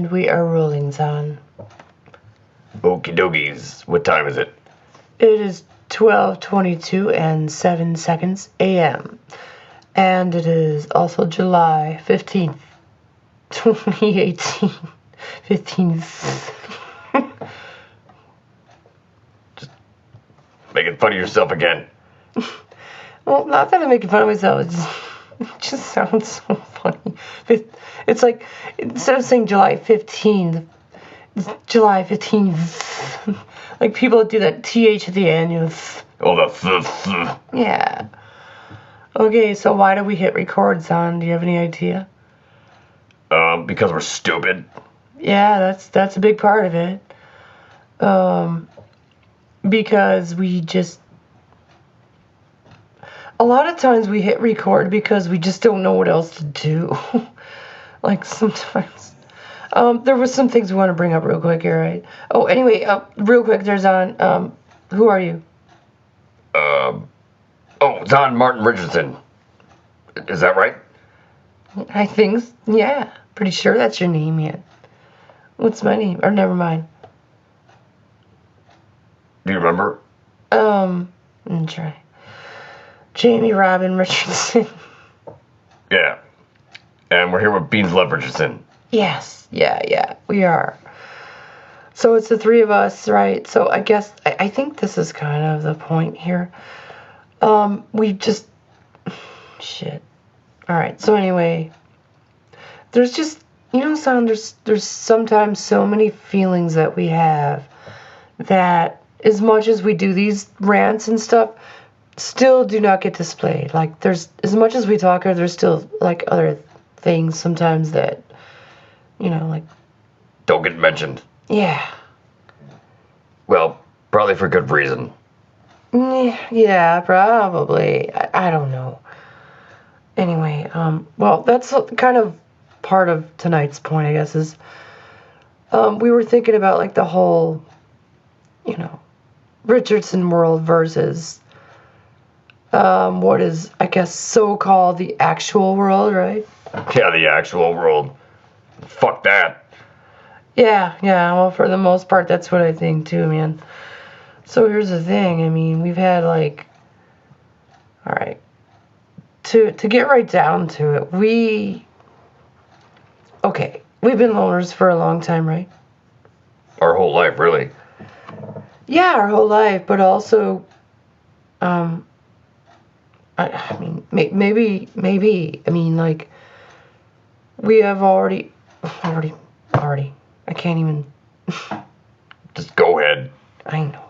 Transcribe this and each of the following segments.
And we are rolling, Zahn. Okie dokies. What time is it? It is 12:22 and 7 seconds a.m. And it is also July 15th, 2018. 15th. Just making fun of yourself again. Well, not that I'm making fun of myself. It just sounds so funny. It's like, instead of saying July 15th, it's July 15th. Like people that do that TH at the end, you know. Oh, the Yeah. Okay, so why do we hit record, Zahn? Do you have any idea? Because we're stupid. Yeah, that's a big part of it. Because we just... A lot of times we hit record because we just don't know what else to do. Like sometimes. There was some things we want to bring up real quick here, right? Oh, anyway, real quick, there's on, who are you? Don Martin Richardson. Is that right? I think, yeah. Pretty sure that's your name, man. What's my name? Or never mind. Do you remember? I'm gonna try. Jamie Robin Richardson. Yeah. And we're here with Beans Love Richardson. Yes. Yeah, we are. So it's the three of us, right? So I guess, I think this is kind of the point here. We just... Shit. Alright, so anyway. There's just, Son, there's sometimes so many feelings that we have that as much as we do these rants and stuff, still do not get displayed. Like, there's, as much as we talk, there's still, like, other things sometimes that, like... Don't get mentioned. Yeah. Well, probably for good reason. Yeah, probably. I don't know. Anyway, well, that's kind of part of tonight's point, I guess, is we were thinking about, like, the whole, Richardson world versus what is, I guess, so-called the actual world, right? Yeah, the actual world. Fuck that. Yeah, well, for the most part, that's what I think, too, man. So here's the thing, I mean, we've had, like, alright, to get right down to it, we've been loners for a long time, right? Our whole life, really. Yeah, our whole life, but also, I mean, maybe, I mean, like, we have already, I can't even... Just go ahead. I know.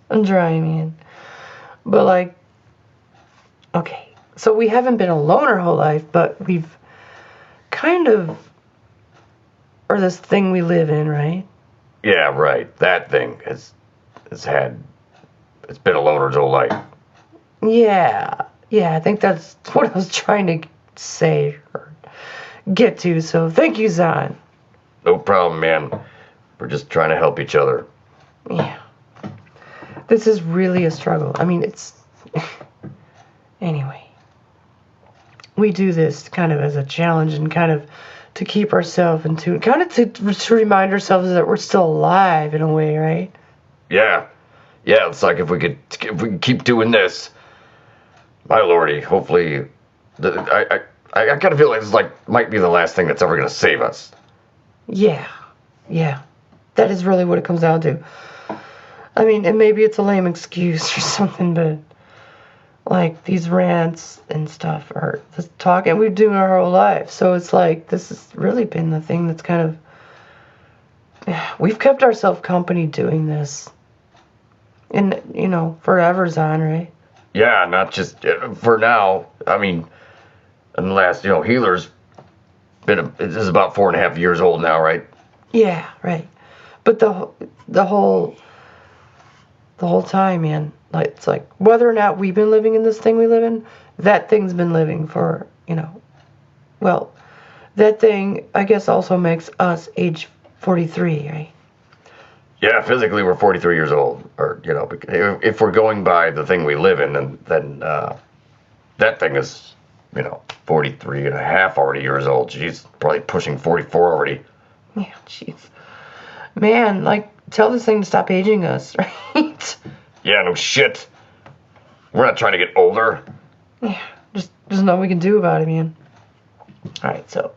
I'm trying, man. But, like, okay. So we haven't been alone our whole life, but we've kind of... Or this thing we live in, right? Yeah, right. That thing it's been a loner's whole life. Yeah, I think that's what I was trying to say or get to. So thank you, Zahn. No problem, man. We're just trying to help each other. Yeah. This is really a struggle. I mean, it's... Anyway. We do this kind of as a challenge and kind of to keep ourselves in tune. Kind of to remind ourselves that we're still alive in a way, right? Yeah. Yeah, it's like if we could keep doing this, my lordy, hopefully... I kind of feel like this might be the last thing that's ever going to save us. Yeah. That is really what it comes down to. I mean, and maybe it's a lame excuse or something, but like these rants and stuff are the talking we've doing our whole life. So it's like this has really been the thing that's kind of we've kept ourselves company doing this. And forever's on, right? Yeah, not just for now. I mean, unless Healer's this is about 4.5 years old now, right? Yeah, right. But the whole time, man, like it's like whether or not we've been living in this thing we live in, that thing's been living for well, that thing I guess also makes us age 43, right? Yeah, physically we're 43 years old, or if we're going by the thing we live in, then that thing is 43 and a half already years old. She's probably pushing 44 already. Yeah, jeez. Man, like, tell this thing to stop aging us, right? Yeah, no shit. We're not trying to get older. Yeah, just there's nothing we can do about it, man. Alright, so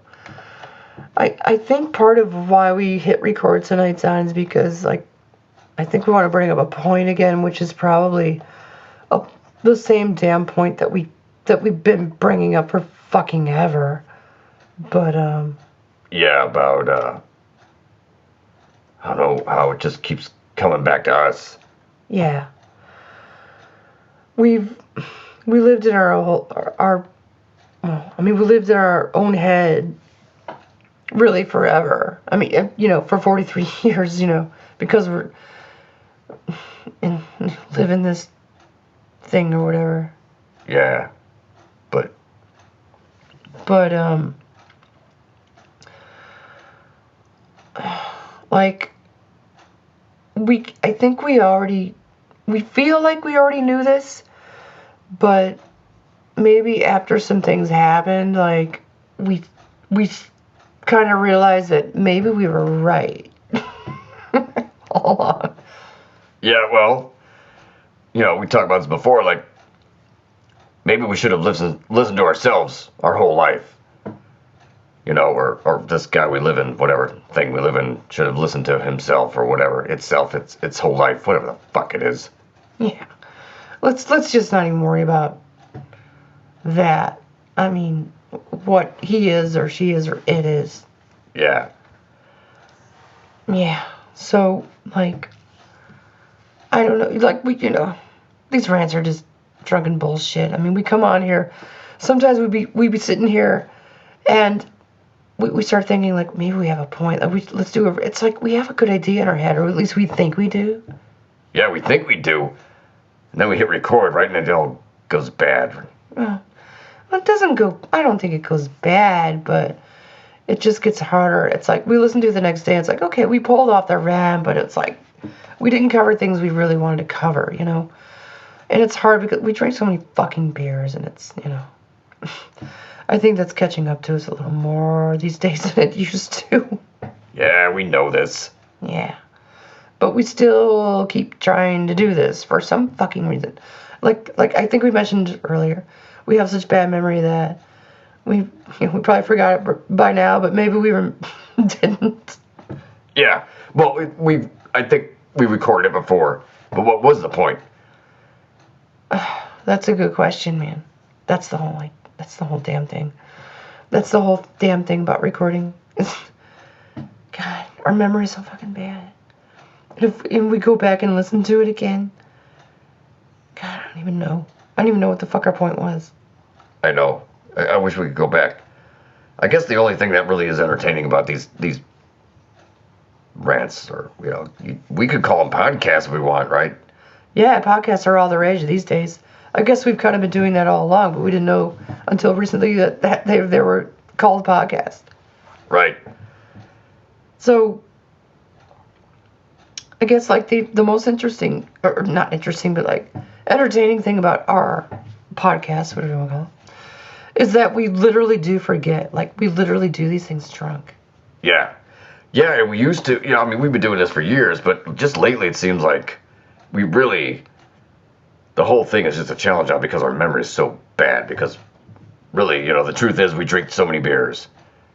I think part of why we hit record tonight, Son, is because, like, I think we want to bring up a point again, which is probably the same damn point that we've been bringing up for fucking ever. But Yeah, about I don't know how it just keeps coming back to us. yeah, we lived in we lived in our own head really forever. I mean, for 43 years, because we're living this thing or whatever. Yeah, but like I think we feel like we already knew this, but maybe after some things happened, like we kind of realized that maybe we were right all along. yeah, well, we talked about this before. Like, maybe we should have listened to ourselves our whole life. Or this guy we live in, whatever thing we live in, should have listened to himself or whatever, itself, its whole life, whatever the fuck it is. Yeah. Let's just not even worry about that. I mean, what he is or she is or it is. Yeah. Yeah. So, like, I don't know. Like, these rants are just drunken bullshit. I mean, we come on here. Sometimes we'd be sitting here and we start thinking, like, maybe we have a point. Like, let's do it. It's like we have a good idea in our head, or at least we think we do. Yeah, we think we do. And then we hit record, right? And it all goes bad. Well, it doesn't go, I don't think it goes bad, but it just gets harder. It's like we listen to it the next day. It's like, okay, we pulled off the RAM, but it's like we didn't cover things we really wanted to cover, And it's hard because we drink so many fucking beers, and it's, I think that's catching up to us a little more these days than it used to. Yeah, we know this. Yeah. But we still keep trying to do this for some fucking reason. Like I think we mentioned earlier, we have such bad memory that we probably forgot it by now, but maybe we didn't. Yeah. Well, I think we recorded it before, but what was the point? That's a good question, man. That's the whole damn thing. That's the whole damn thing about recording. God, our memory is so fucking bad. And if we go back and listen to it again, God, I don't even know. I don't even know what the fuck our point was. I know. I wish we could go back. I guess the only thing that really is entertaining about these rants, or we could call them podcasts if we want, right? Yeah, podcasts are all the rage these days. I guess we've kind of been doing that all along, but we didn't know until recently that they were called podcasts. Right. So, I guess like the most interesting, or not interesting, but like entertaining thing about our podcast, whatever you want to call it, is that we literally do forget. Like, we literally do these things drunk. Yeah. Yeah, and we used to, we've been doing this for years, but just lately it seems like we really, the whole thing is just a challenge now because our memory is so bad. Because really, the truth is we drink so many beers.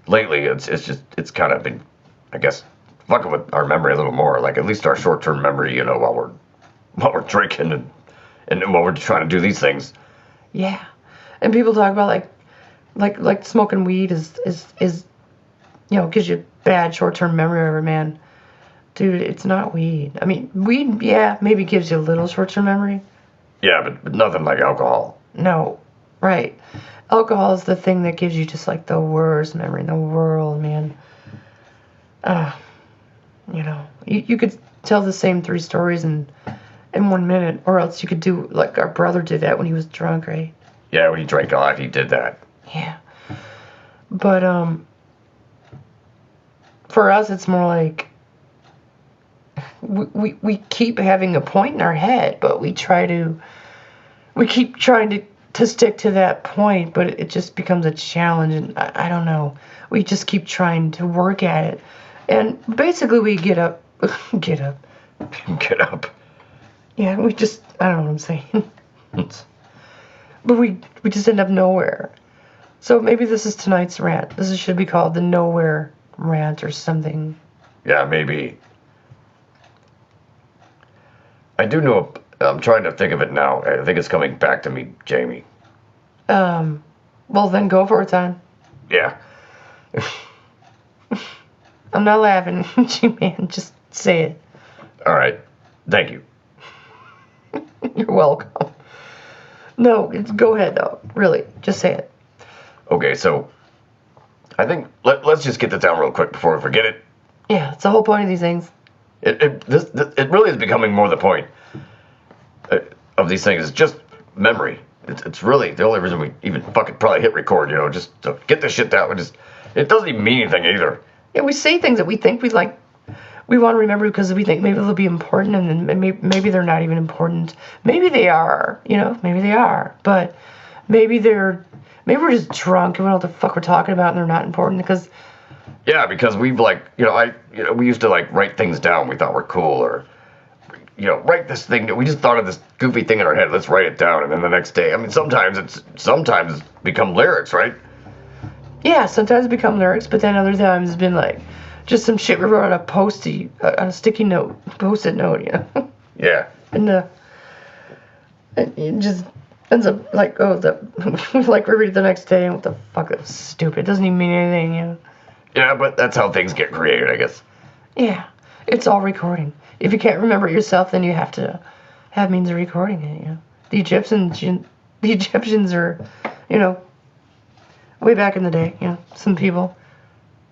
Lately, it's kind of been, I guess, fucking with our memory a little more. Like, at least our short-term memory, while we're drinking and while we're trying to do these things. Yeah. And people talk about like smoking weed is gives you bad short-term memory, man. Dude, it's not weed. I mean, weed, yeah, maybe gives you a little short-term memory. Yeah, but nothing like alcohol. No, right. Alcohol is the thing that gives you just like the worst memory in the world, man. You could tell the same 3 stories in 1 minute, or else you could do like our brother did that when he was drunk, right? Yeah, when he drank a lot, he did that. Yeah. But for us, it's more like we keep having a point in our head, but we keep trying to stick to that point, but it just becomes a challenge, and I don't know. We just keep trying to work at it, And basically we get up. Get up. Get up. Yeah, we just, I don't know what I'm saying. But we just end up nowhere. So maybe this is tonight's rant. Should be called the nOwherE rant or something. Yeah, maybe. I do know, I'm trying to think of it now. I think it's coming back to me, Jamie. Well then go for it, son. Yeah. I'm not laughing. G-Man, just say it. All right. Thank you. You're welcome. No, go ahead though. Really, just say it. Okay, so I think let's just get this down real quick before we forget it. Yeah, it's the whole point of these things. It really is becoming more the point of these things. It's just memory. It's really the only reason we even fucking probably hit record. Just to get this shit down. It doesn't even mean anything either. Yeah, we say things that we think we want to remember because we think maybe they'll be important, and then maybe they're not even important. Maybe they are. Maybe they are. But maybe we're just drunk and we don't know what the fuck we're talking about, and they're not important because. Yeah, because we've we used to write things down we thought were cool, or write this thing. We just thought of this goofy thing in our head. Let's write it down, and then the next day. I mean, sometimes it's become lyrics, right? Yeah, sometimes it become lyrics, but then other times it's been just some shit we wrote on a sticky note, post-it note, Yeah. And it just ends up we read it the next day, and what the fuck, that's stupid. It doesn't even mean anything, Yeah, but that's how things get created, I guess. Yeah, it's all recording. If you can't remember it yourself, then you have to have means of recording it, The Egyptians are, way back in the day, some people.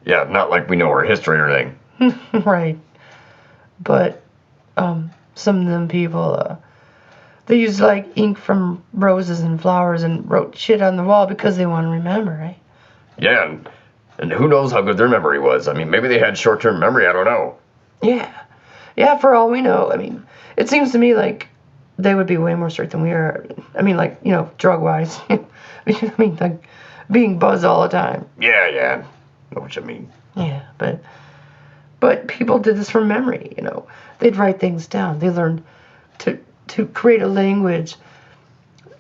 Yeah, not like we know our history or anything. Right. But some of them people, they used ink from roses and flowers and wrote shit on the wall because they want to remember, right? Yeah, and who knows how good their memory was. I mean, maybe they had short-term memory, I don't know. Yeah. Yeah, for all we know. I mean, it seems to me like they would be way more strict than we are. I mean, drug-wise. I mean, being buzzed all the time. Yeah. Know what you mean. Yeah, but people did this from memory, They'd write things down. They learned to create a language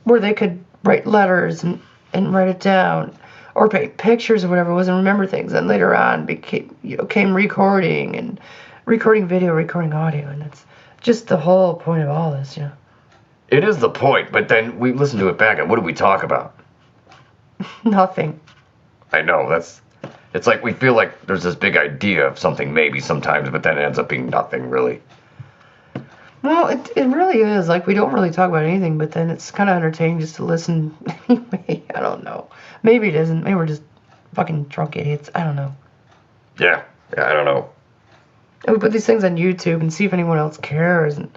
where they could write letters and write it down, or paint pictures or whatever it was, and remember things. And later on came recording and recording video, recording audio, and that's just the whole point of all this, It is the point, but then we listen to it back, and what do we talk about? Nothing. I know, it's like we feel like there's this big idea of something maybe sometimes, but then it ends up being nothing, really. Well, it really is. We don't really talk about anything, but then it's kind of entertaining just to listen anyway. I don't know. Maybe it isn't. Maybe we're just fucking drunk idiots. I don't know. Yeah, I don't know. And we put these things on YouTube and see if anyone else cares. And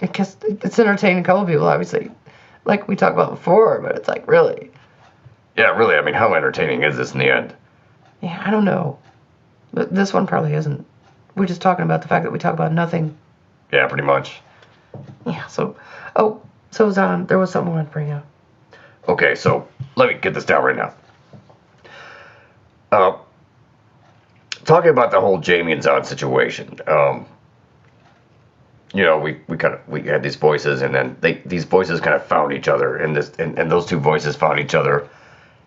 I guess it's entertaining a couple people, obviously. Like we talked about before, but it's really. Yeah, really. I mean, how entertaining is this in the end? Yeah, I don't know. But this one probably isn't. We're just talking about the fact that we talk about nothing. Yeah, pretty much. Yeah, so Zon, there was something I wanted to bring up. Okay, so let me get this down right now. Talking about the whole Jamie and Zon situation. We had these voices, and then these voices kind of found each other, and those two voices found each other,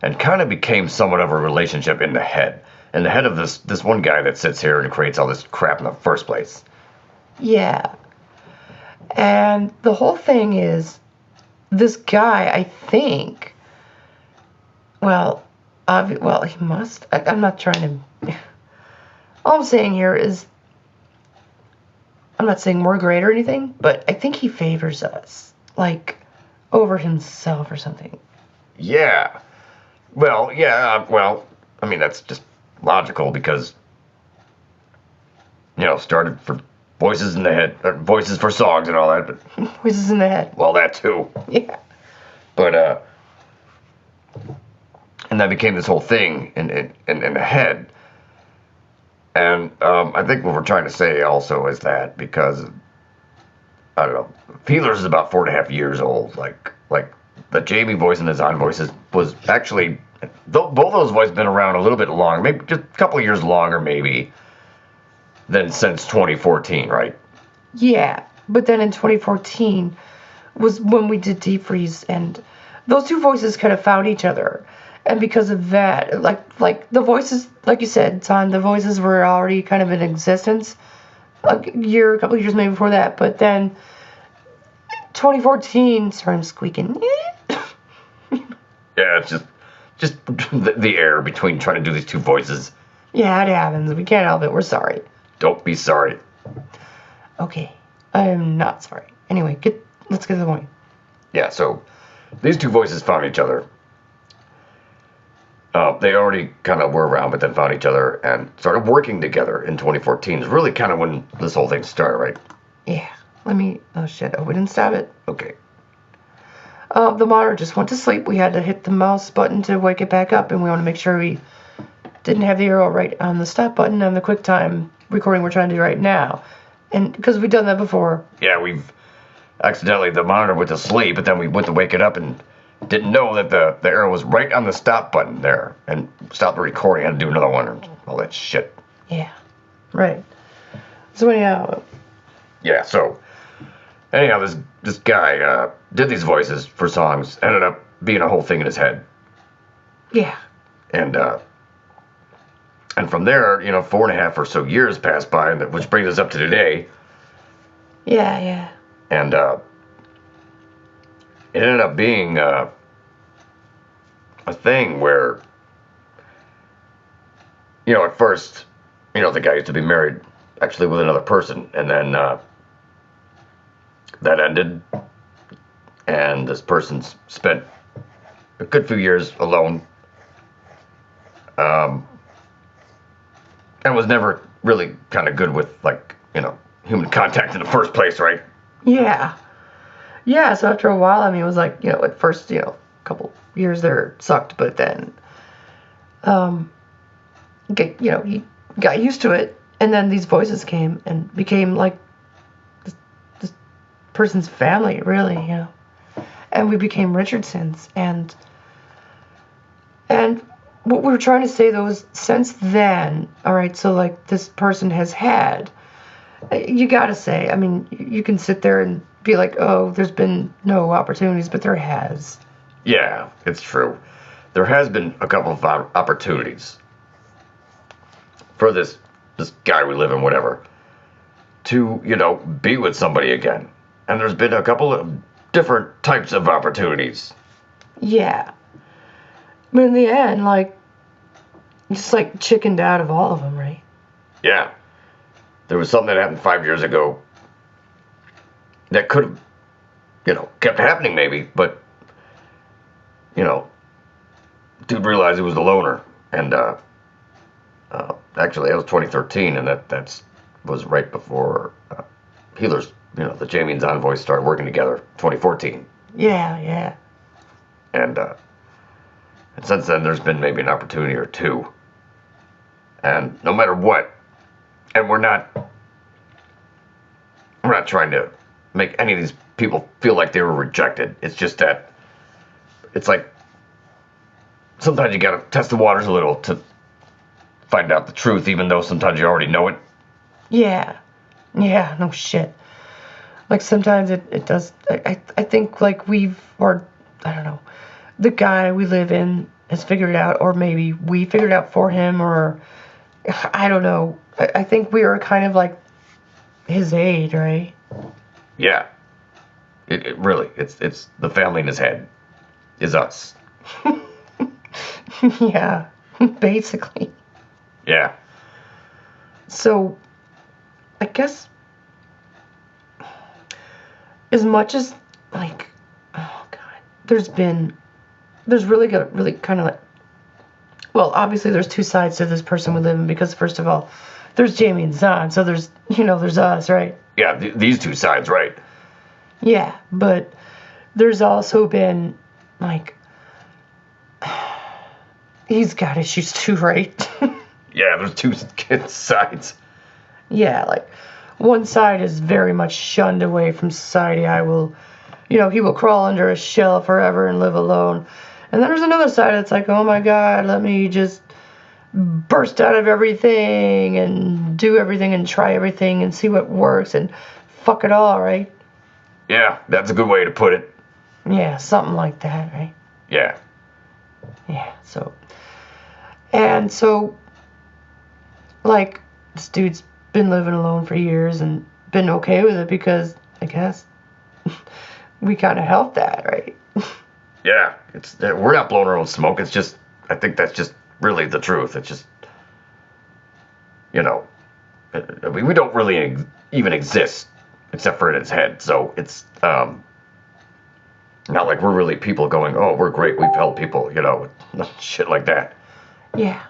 and kind of became somewhat of a relationship in the head of this one guy that sits here and creates all this crap in the first place. Yeah. And the whole thing is, this guy, I think, he must. I'm not trying to. All I'm saying here is, I'm not saying we're great or anything, but I think he favors us, over himself or something. Yeah. Well, yeah, I mean, that's just logical because, started for voices in the head, or voices for songs and all that, but... Voices in the head. Well, that too. Yeah. But, and that became this whole thing in the head. And I think what we're trying to say also is that because, I don't know, Feelers is about 4.5 years old. Like the Jamie voice and the Zon voices was actually, both those voices been around a little bit longer, maybe just a couple of years longer maybe. then since 2014, right? Yeah, but then in 2014 was when we did Deep Freeze, and those two voices kind of found each other. And because of that, like the voices, like you said, Ton, the voices were already kind of in existence a couple of years maybe before that. But then 2014, sorry, I'm squeaking. Yeah, it's just the air between trying to do these two voices. Yeah, it happens. We can't help it. We're sorry. Don't be sorry. Okay, I'm not sorry. Anyway, let's get to the point. Yeah, so these two voices found each other. They already kind of were around, but then found each other and started working together in 2014. It's really kind of when this whole thing started, right? Yeah, oh shit, we didn't stop it. Okay. The monitor just went to sleep. We had to hit the mouse button to wake it back up, and we want to make sure we didn't have the arrow right on the stop button on the QuickTime recording we're trying to do right now. And because we've done that before. Yeah, we've accidentally, the monitor went to sleep, but then we went to wake it up and didn't know that the arrow was right on the stop button there, and stopped the recording and do another one and all that shit. Yeah, right. So anyhow. Yeah, so anyhow, this guy did these voices for songs, ended up being a whole thing in his head. Yeah. And from there, 4.5 or so years passed by, which brings us up to today. Yeah. And it ended up being a thing where, at first, the guy used to be married actually with another person, and then that ended, and this person spent a good few years alone, and was never really kind of good with, human contact in the first place, right? Yeah. Yeah, so after a while, it was like, at first, a couple years there sucked, but then, he got used to it, and then these voices came and became like this person's family, really, and we became Richardsons, and what we were trying to say, though, is since then, all right, so, like, this person has had, you gotta say, you can sit there and be like, oh, there's been no opportunities, but there has. Yeah, it's true. There has been a couple of opportunities for this guy we live in, whatever, to, be with somebody again. And there's been a couple of different types of opportunities. Yeah. But in the end, just chickened out of all of them, right? Yeah. There was something that happened 5 years ago that could have, kept happening maybe, but, dude realized he was the loner. And actually, that was 2013, and that was right before Healers, the Jamie and Zahn voice started working together, 2014. Yeah. And since then, there's been maybe an opportunity or two. And no matter what, and we're not trying to make any of these people feel like they were rejected. It's just that it's like sometimes you gotta test the waters a little to find out the truth, even though sometimes you already know it. Yeah, no shit. Sometimes it does. I think I don't know, the guy we live in has figured it out, or maybe we figured it out for him, or I don't know. I think we are kind of like his aid, right? Yeah. It really, it's the family in his head is us. Yeah, basically. Yeah. So, I guess, as much as, oh God, there's really kind of well, obviously there's two sides to this person we live in, because first of all, there's Jamie and Zahn, so there's us, right? Yeah, these two sides, right? Yeah, but there's also been, he's got issues too, right? Yeah, there's two sides. Yeah, one side is very much shunned away from society. He will crawl under a shell forever and live alone. And then there's another side that's like, oh my God, let me just burst out of everything and do everything and try everything and see what works and fuck it all, right? Yeah, that's a good way to put it. Yeah, something like that, right? Yeah. Yeah, so. And so, like, this dude's been living alone for years and been okay with it because, I guess, we kind of helped that, right? Yeah, we're not blowing our own smoke. It's just, I think that's just really the truth. It's just, you know, I mean, we don't really even exist except for in his head. So it's not like we're really people going, oh, we're great. We've helped people, you know, shit like that. Yeah,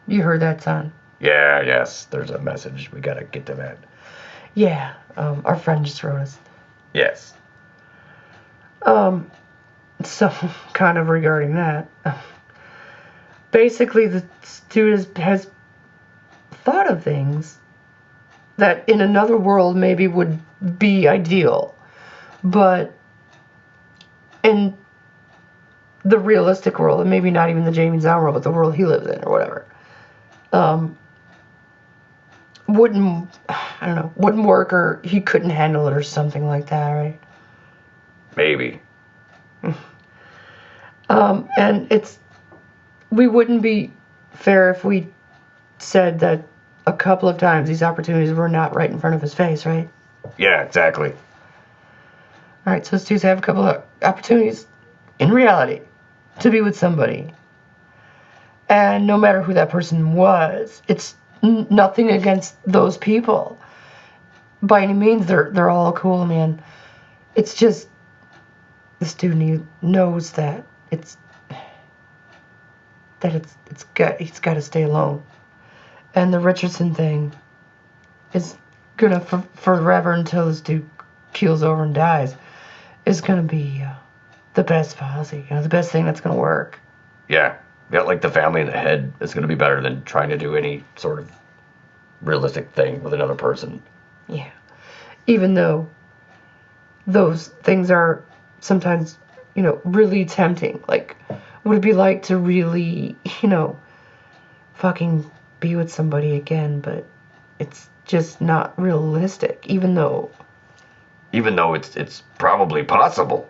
you heard that, son. Yeah, yes, there's a message. We gotta get to that. Yeah, our friend just wrote us. Yes. So, kind of regarding that, basically the student has thought of things that in another world maybe would be ideal, but in the realistic world, and maybe not even the Jamie Zahn world, but the world he lives in or whatever, wouldn't, I don't know, wouldn't work, or he couldn't handle it or something like that, right? Maybe. And we wouldn't be fair if we said that a couple of times these opportunities were not right in front of his face, right? Yeah, exactly. All right, so let's just have a couple of opportunities in reality to be with somebody. And no matter who that person was, it's nothing against those people. By any means, they're all cool, man. It's just this dude knows that he's got to stay alone. And the Richardson thing is gonna forever until this dude keels over and dies is gonna be the best policy, the best thing that's gonna work. Yeah. Got like the family in the head is gonna be better than trying to do any sort of realistic thing with another person. Yeah. Even though those things are sometimes, really tempting. Like, would it be like to really, fucking be with somebody again, but it's just not realistic, even though it's probably possible.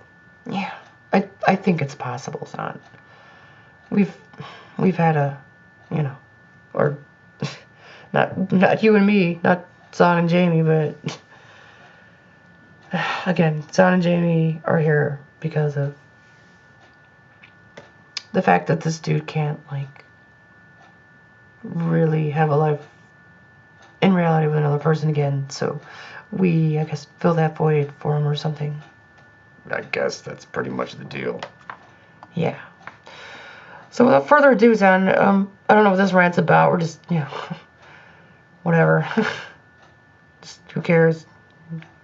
yeah, I think it's possible, son. We've had or not you and me, not Son and Jamie, but again, Son and Jamie are here because of the fact that this dude can't really have a life in reality with another person again. So we, I guess, fill that void for him or something. I guess that's pretty much the deal. Yeah. So without further ado, Son, I don't know what this rant's about. We're just, whatever. Just who cares?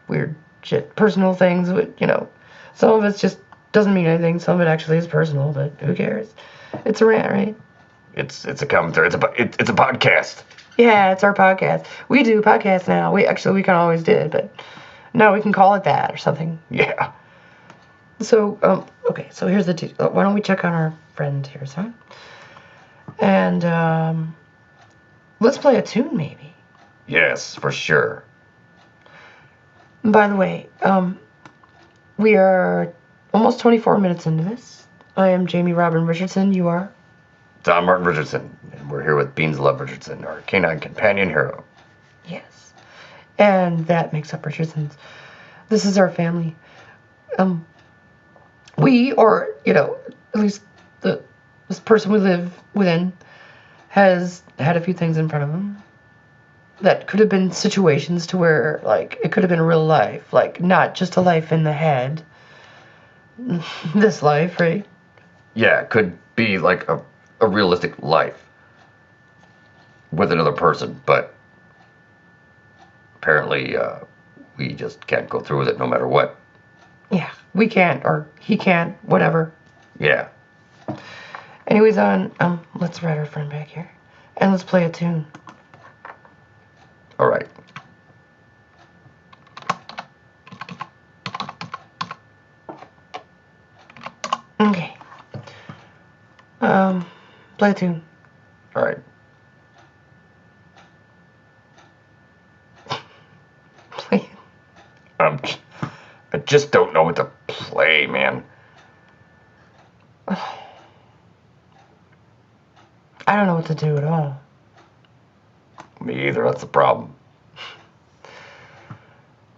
Weird shit. Personal things, some of it just doesn't mean anything. Some of it actually is personal, but who cares? It's a rant, right? It's a commentary. It's a podcast. Yeah, it's our podcast. We do podcasts now. We kind of always did, but now we can call it that or something. Yeah. So, okay, so here's the deal. Why don't we check on our friend here, son? And, let's play a tune, maybe. Yes, for sure. By the way, we are almost 24 minutes into this. I am Jamie Robin Richardson. You are? Don Martin Richardson. And we're here with Beans Love Richardson, our canine companion hero. Yes. And that makes up Richardson's. This is our family. We, or, at least this person we live within, has had a few things in front of him that could have been situations to where, it could have been real life. Not just a life in the head. This life, right? Yeah, it could be like a realistic life with another person, but apparently we just can't go through with it no matter what. Yeah, we can't, or he can't, whatever. Yeah. Anyways, let's write our friend back here, and let's play a tune. All right. Okay. Play a tune. All right. I just don't know what to play, man. I don't know what to do at all. Me either. That's the problem.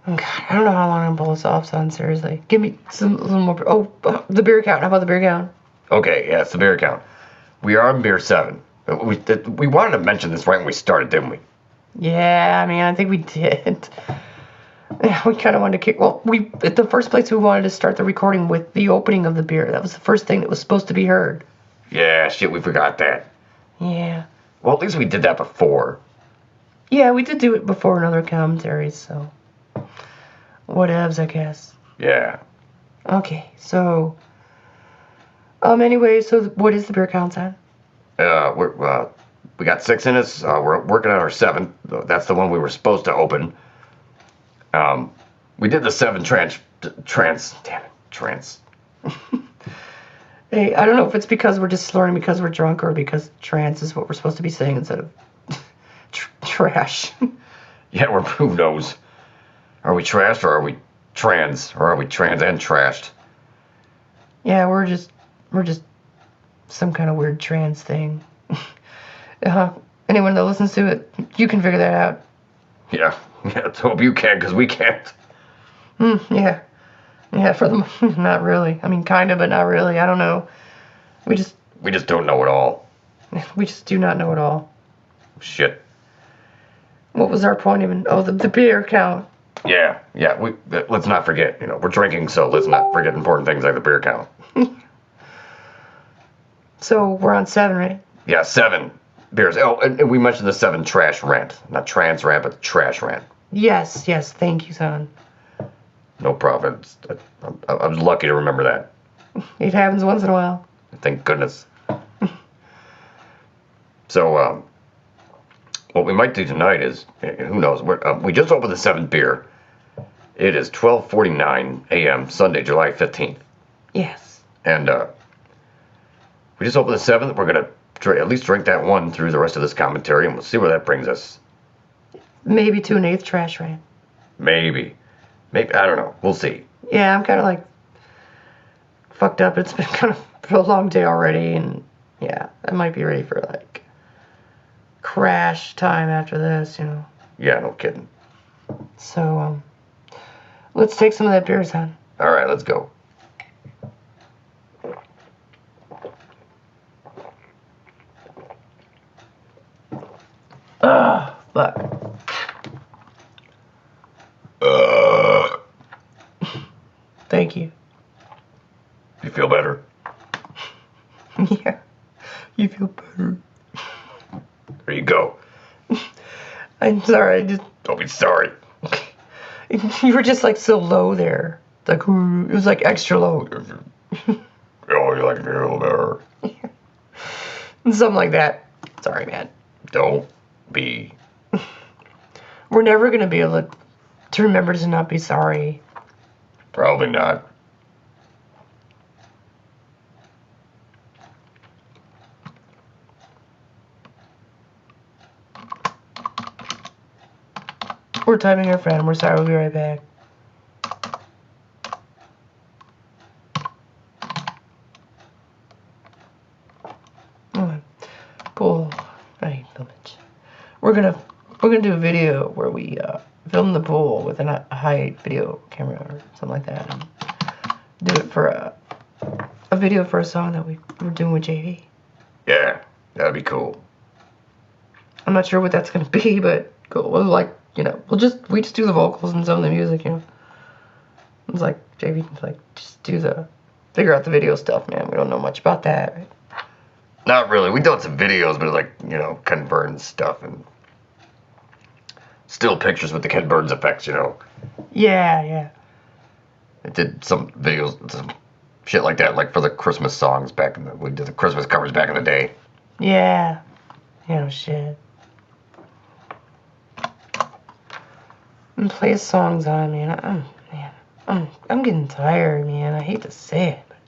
God, I don't know how long I'm gonna pull this off, son. Seriously, give me a little more. Oh, the beer count. How about the beer count? Okay, yeah, it's the beer count. We are on beer 7. We wanted to mention this right when we started, didn't we? Yeah, I mean, I think we did. Yeah, we kind of wanted to kick. Well, at the first place, we wanted to start the recording with the opening of the beer. That was the first thing that was supposed to be heard. Yeah, shit, we forgot that. Yeah. Well, at least we did that before. Yeah, we did do it before in other commentaries, so whatevs, I guess. Yeah. Okay, so anyway, so what is the beer count, son? We got 6 in us. We're working on our 7th. That's the one we were supposed to open. We did the 7 trance. Hey, I don't know if it's because we're just slurring because we're drunk or because trance is what we're supposed to be saying instead of trash. Yeah, who knows? Are we trashed or are we trans? Or are we trans and trashed? Yeah, we're just some kind of weird trans thing. Anyone that listens to it, you can figure that out. Yeah, let's hope you can, because we can't. Yeah, for the not really. I mean, kind of, but not really. I don't know. We just don't know it all. We just do not know it all. Shit. What was our point even? Oh, the beer count. Yeah. Let's not forget. We're drinking, so let's not forget important things like the beer count. So we're on 7, right? Yeah, 7 beers. Oh, and we mentioned the 7 trash rant, not trans rant, but trash rant. Yes. Thank you, son. No problem. I was lucky to remember that. It happens once in a while. Thank goodness. So, what we might do tonight is, who knows? We just opened the 7th beer. It is 12:49 a.m. Sunday, July 15th. Yes. And we just opened the 7th. We're gonna at least drink that one through the rest of this commentary, and we'll see where that brings us. Maybe to an 8th trash rant. Maybe. I don't know. We'll see. Yeah, I'm kind of like fucked up. It's been kind of a long day already, and yeah, I might be ready for like crash time after this, Yeah, no kidding. So, let's take some of that beer, son. All right, let's go. Fuck. Thank you. You feel better? Yeah, you feel better. There you go. I'm sorry, Don't be sorry. you were just like so low there. Like, it was like extra low. Oh, you like feel better? Something like that. Sorry, man. Don't be. We're never gonna be able to remember to not be sorry. Probably not. We're timing our friend. We're sorry. We'll be right back. Cool. I hate village. We're gonna do a video where we film the pool with a high video camera or something like that, and do it for a video for a song that we were doing with JV. Yeah, that'd be cool. I'm not sure what that's gonna be, but cool. We'll we just do the vocals and some of the music, It's like JV like just figure out the video stuff, man. We don't know much about that, right? Not really. We done some videos, but Ken Burns stuff and still pictures with the Ken Burns effects, Yeah. I did some videos, some shit like that, like for the Christmas songs we did the Christmas covers back in the day. Yeah. Shit. And play songs on, man. I'm getting tired, man. I hate to say it, but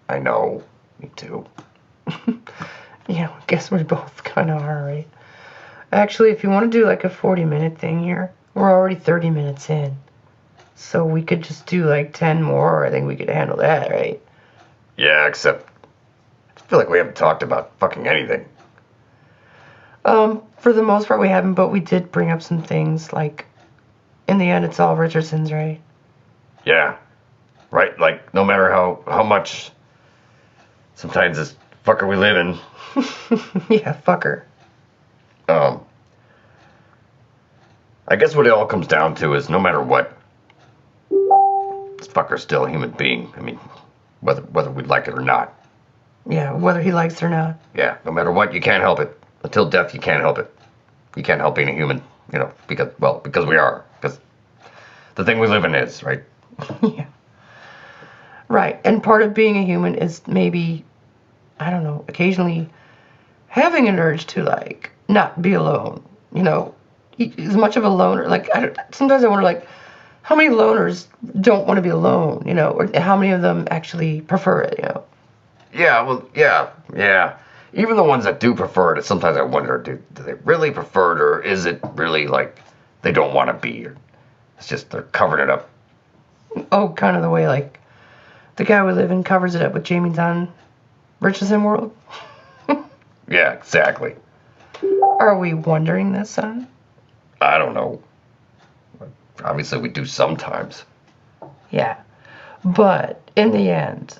I know. Me too. I guess we both kind of are, right? Actually, if you want to do like a 40-minute thing here, we're already 30 minutes in. So we could just do like 10 more. I think we could handle that, right? Yeah, except I feel like we haven't talked about fucking anything. For the most part we haven't, but we did bring up some things like, in the end it's all Richardson's, right? Yeah. Right? Like, no matter how much sometimes this fucker we live in, Yeah, fucker. I guess what it all comes down to is no matter what, this fucker's still a human being. I mean, whether we like it or not. Yeah, whether he likes it or not. Yeah, no matter what, you can't help it. Until death, you can't help it. You can't help being a human, because we are. Because the thing we live in is, right? Yeah. Right, and part of being a human is maybe, I don't know, occasionally having an urge to, like, not be alone, as much of a loner, like, sometimes I wonder, like, how many loners don't want to be alone, or how many of them actually prefer it. Yeah, well, yeah. Even the ones that do prefer it, sometimes I wonder, do they really prefer it, or is it really like they don't want to be, or it's just they're covering it up? Oh, kind of the way, like, the guy we live in covers it up with Jamie's on Richardson World. Yeah, exactly. Are we wondering this, son? I don't know. Obviously, we do sometimes. Yeah. But in the end,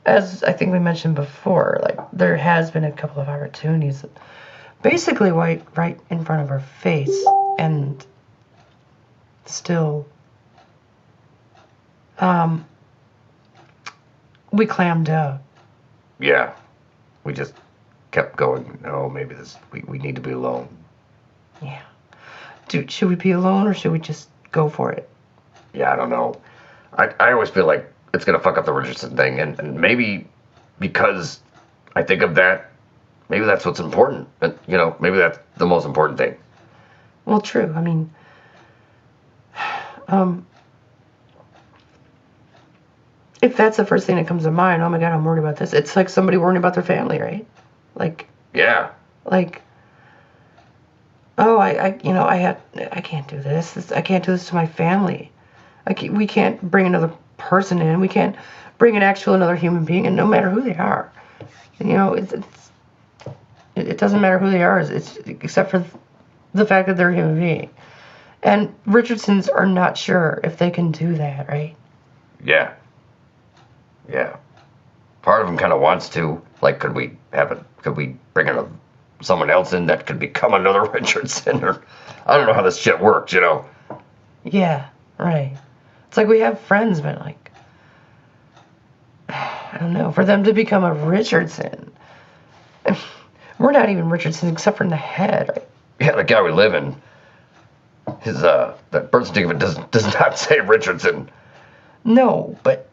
as I think we mentioned before, like, there has been a couple of opportunities basically right in front of our face, and still we clammed up. Yeah, we just kept going. No, maybe we need to be alone. Yeah. Dude, should we be alone or should we just go for it? Yeah, I don't know. I always feel like it's gonna fuck up the Richardson thing, and maybe because I think of that, maybe that's what's important. And maybe that's the most important thing. Well, true. I mean, if that's the first thing that comes to mind, oh my God, I'm worried about this. It's like somebody worrying about their family, right? Like, Yeah. like, oh, I can't do this. I can't do this to my family. We can't bring another person in. We can't bring an actual another human being, and no matter who they are, it doesn't matter who they are. It's except for the fact that they're a human being. And Richardsons are not sure if they can do that, right? Yeah. Yeah. Part of him kind of wants to. Like, could we bring in someone else in that could become another Richardson? Or I don't know how this shit works, Yeah, right. It's like we have friends, but like, I don't know, for them to become a Richardson, we're not even Richardsons except for in the head, right? Yeah, the guy we live in, that birth certificate does not say Richardson. No, but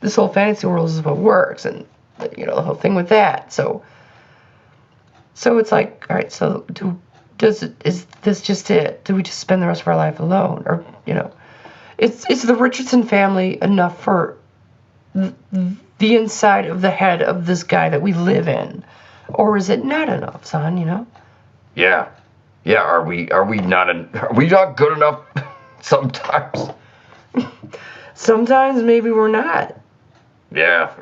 this whole fantasy world is what works, and the whole thing with that. So it's like, all right, so is this just it? Do we just spend the rest of our life alone, or is the Richardson family enough for the inside of the head of this guy that we live in, or is it not enough, son? Yeah. Are we not good enough sometimes? Sometimes maybe we're not. Yeah.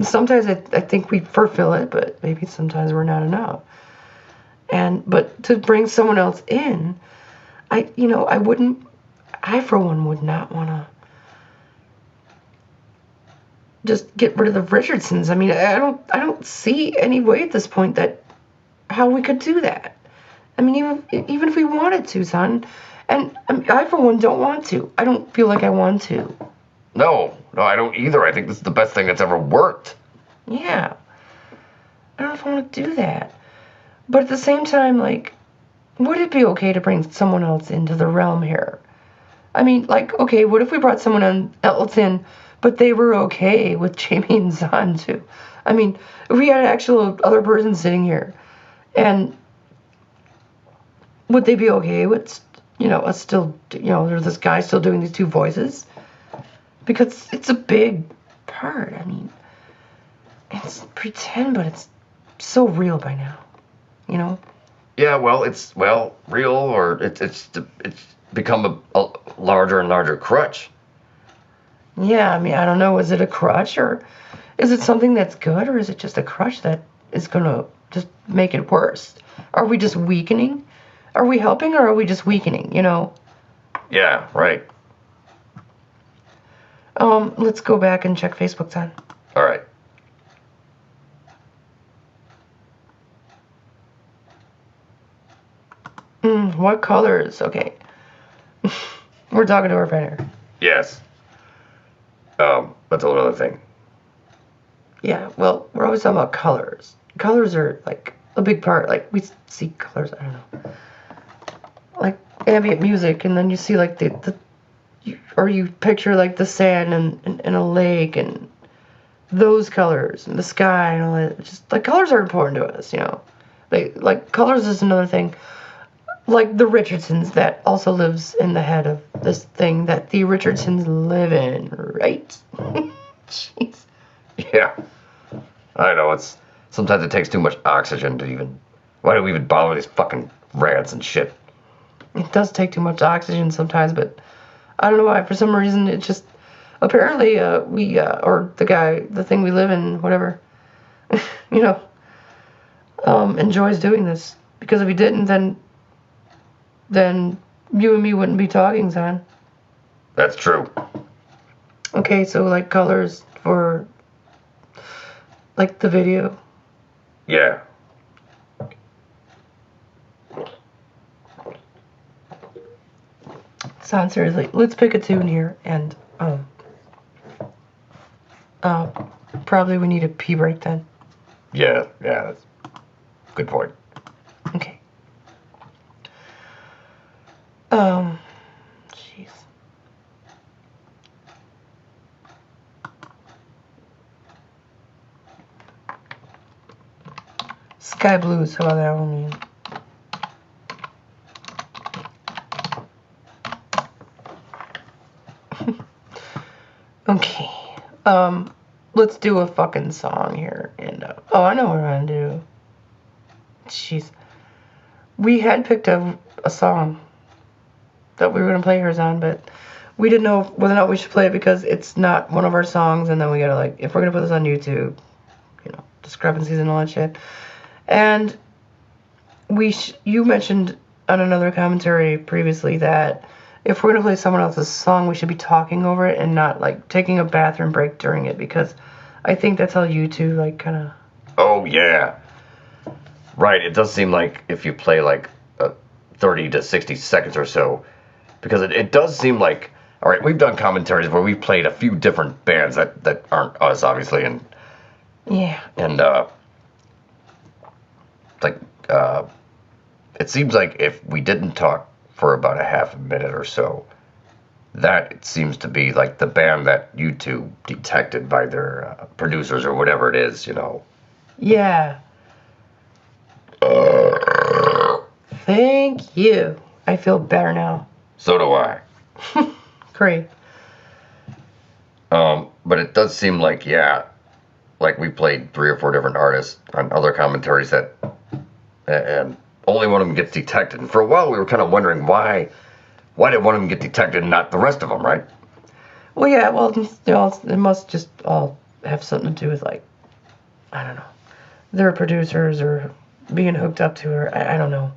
Sometimes I think we fulfill it, but maybe sometimes we're not enough. But to bring someone else in, I for one would not want to just get rid of the Richardsons. I mean, I don't see any way at this point that how we could do that. I mean, even if we wanted to, son, and I for one don't want to. I don't feel like I want to. No, I don't either. I think this is the best thing that's ever worked. Yeah. I don't know if I want to do that. But at the same time, like, would it be okay to bring someone else into the realm here? I mean, like, okay, what if we brought someone else in, but they were okay with Jamie and Zahn too? I mean, if we had an actual other person sitting here, and would they be okay with, us still, there's this guy still doing these two voices? Because it's a big part. I mean, it's pretend, but it's so real by now, Yeah, well, it's real, or it's become a larger and larger crutch. Yeah, I mean, I don't know. Is it a crutch, or is it something that's good, or is it just a crutch that is going to just make it worse? Are we just weakening? Are we helping, or are we just weakening, you know? Yeah, right. Let's go back and check Facebook then. All right. What colors? Okay. We're talking to our friend here. Yes. That's a whole other thing. Yeah, well, we're always talking about colors. Colors are, like, a big part. Like, we see colors, I don't know. Like, ambient music, and then you see, like, or you picture, like, the sand and a lake, and those colors, and the sky, and all that. Just, like, colors are important to us, you know. Like, colors is another thing. Like the Richardsons, that also lives in the head of this thing that the Richardsons live in, right? Jeez. Yeah. I know, sometimes it takes too much oxygen to even... Why do we even bother these fucking rats and shit? It does take too much oxygen sometimes, but I don't know why. For some reason, it just... Apparently, or the thing we live in, whatever, you know, enjoys doing this. Because if he didn't, then you and me wouldn't be talking, son. That's true. Okay, so, like, colors for, like, the video. Yeah. Son, seriously, let's pick a tune here, and, probably we need a pee break then. Yeah, that's a good point. Okay. Jeez. Sky Blues, how about that one? Okay. Let's do a fucking song here. And, I know what we're gonna do. Jeez. We had picked a song that we were gonna play hers on, but we didn't know whether or not we should play it because it's not one of our songs, and then we gotta, like, if we're gonna put this on YouTube, you know, discrepancies and all that shit. And you mentioned on another commentary previously that if we're gonna play someone else's song, we should be talking over it and not, like, taking a bathroom break during it, because I think that's how YouTube, like, kind of... Oh, yeah. Right, it does seem like if you play, like, 30 to 60 seconds or so, because it does seem like... All right, we've done commentaries where we've played a few different bands that aren't us, obviously, and... Yeah. And, like, it seems like if we didn't talk for about a half a minute or so, that it seems to be like the band that YouTube detected by their producers or whatever it is, you know. Yeah. Thank you. I feel better now. So do I. Great. But it does seem like, yeah, like we played 3 or 4 different artists on other commentaries that, and only one of them gets detected. And for a while we were kind of wondering why did one of them get detected and not the rest of them, right? Well, yeah, well, it must just all have something to do with, like, I don't know, their producers or being hooked up to her. I don't know.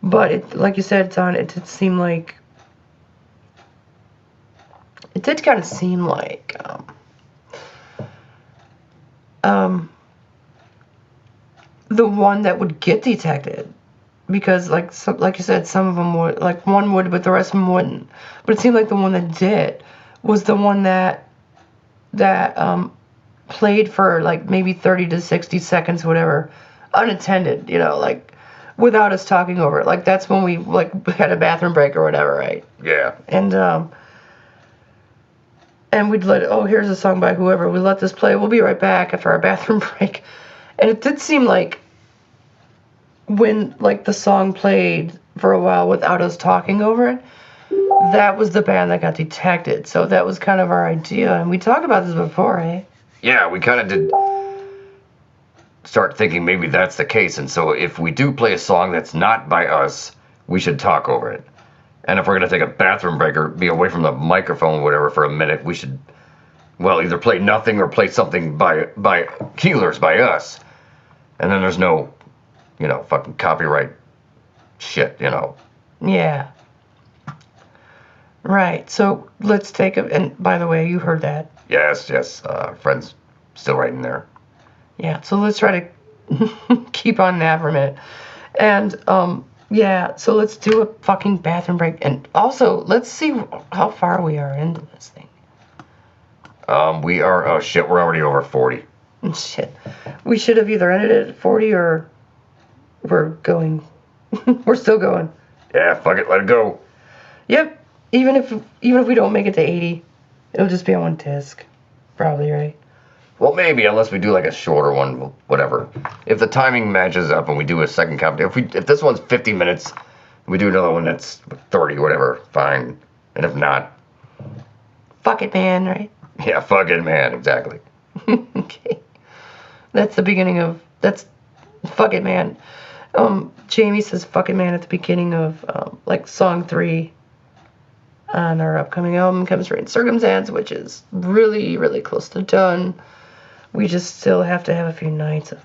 But, like you said, Son, it did seem like... It did kind of seem like... the one that would get detected, because like you said, some of them would, like one would, but the rest of them wouldn't. But it seemed like the one that did was the one that played for like maybe 30 to 60 seconds, whatever, unattended, you know, like without us talking over it. Like that's when we like had a bathroom break or whatever, right? Yeah. And we'd here's a song by whoever. We let this play. We'll be right back after our bathroom break. And it did seem like when, like, the song played for a while without us talking over it, that was the band that got detected. So that was kind of our idea. And we talked about this before, eh? Yeah, we kind of did start thinking maybe that's the case. And so if we do play a song that's not by us, we should talk over it. And if we're going to take a bathroom break or be away from the microphone or whatever for a minute, we should, well, either play nothing or play something by Keelers, by us. And then there's no, fucking copyright shit, Yeah. Right. So let's take and by the way, you heard that. Yes. Friend's still writing there. Yeah. So let's try to keep on that for a minute. And, yeah, so let's do a fucking bathroom break. And also, let's see how far we are into this thing. We are, oh shit, we're already over 40. Shit. We should have either ended it at 40 or we're going. We're still going. Yeah, fuck it, let it go. Yep. Even if we don't make it to 80, it'll just be on one disc. Probably, right? Well, maybe, unless we do like a shorter one, whatever. If the timing matches up and we do a second competition, if this one's 50 minutes, we do another one that's 30, whatever, fine. And if not, fuck it, man, right? Yeah, fuck it, man, exactly. Okay. That's the beginning of, that's fuck it, man. Jamie says fuck it, man at the beginning of, like, song 3 on our upcoming album, Chemistry and Circumstance, which is really, really close to done. We just still have to have a few nights of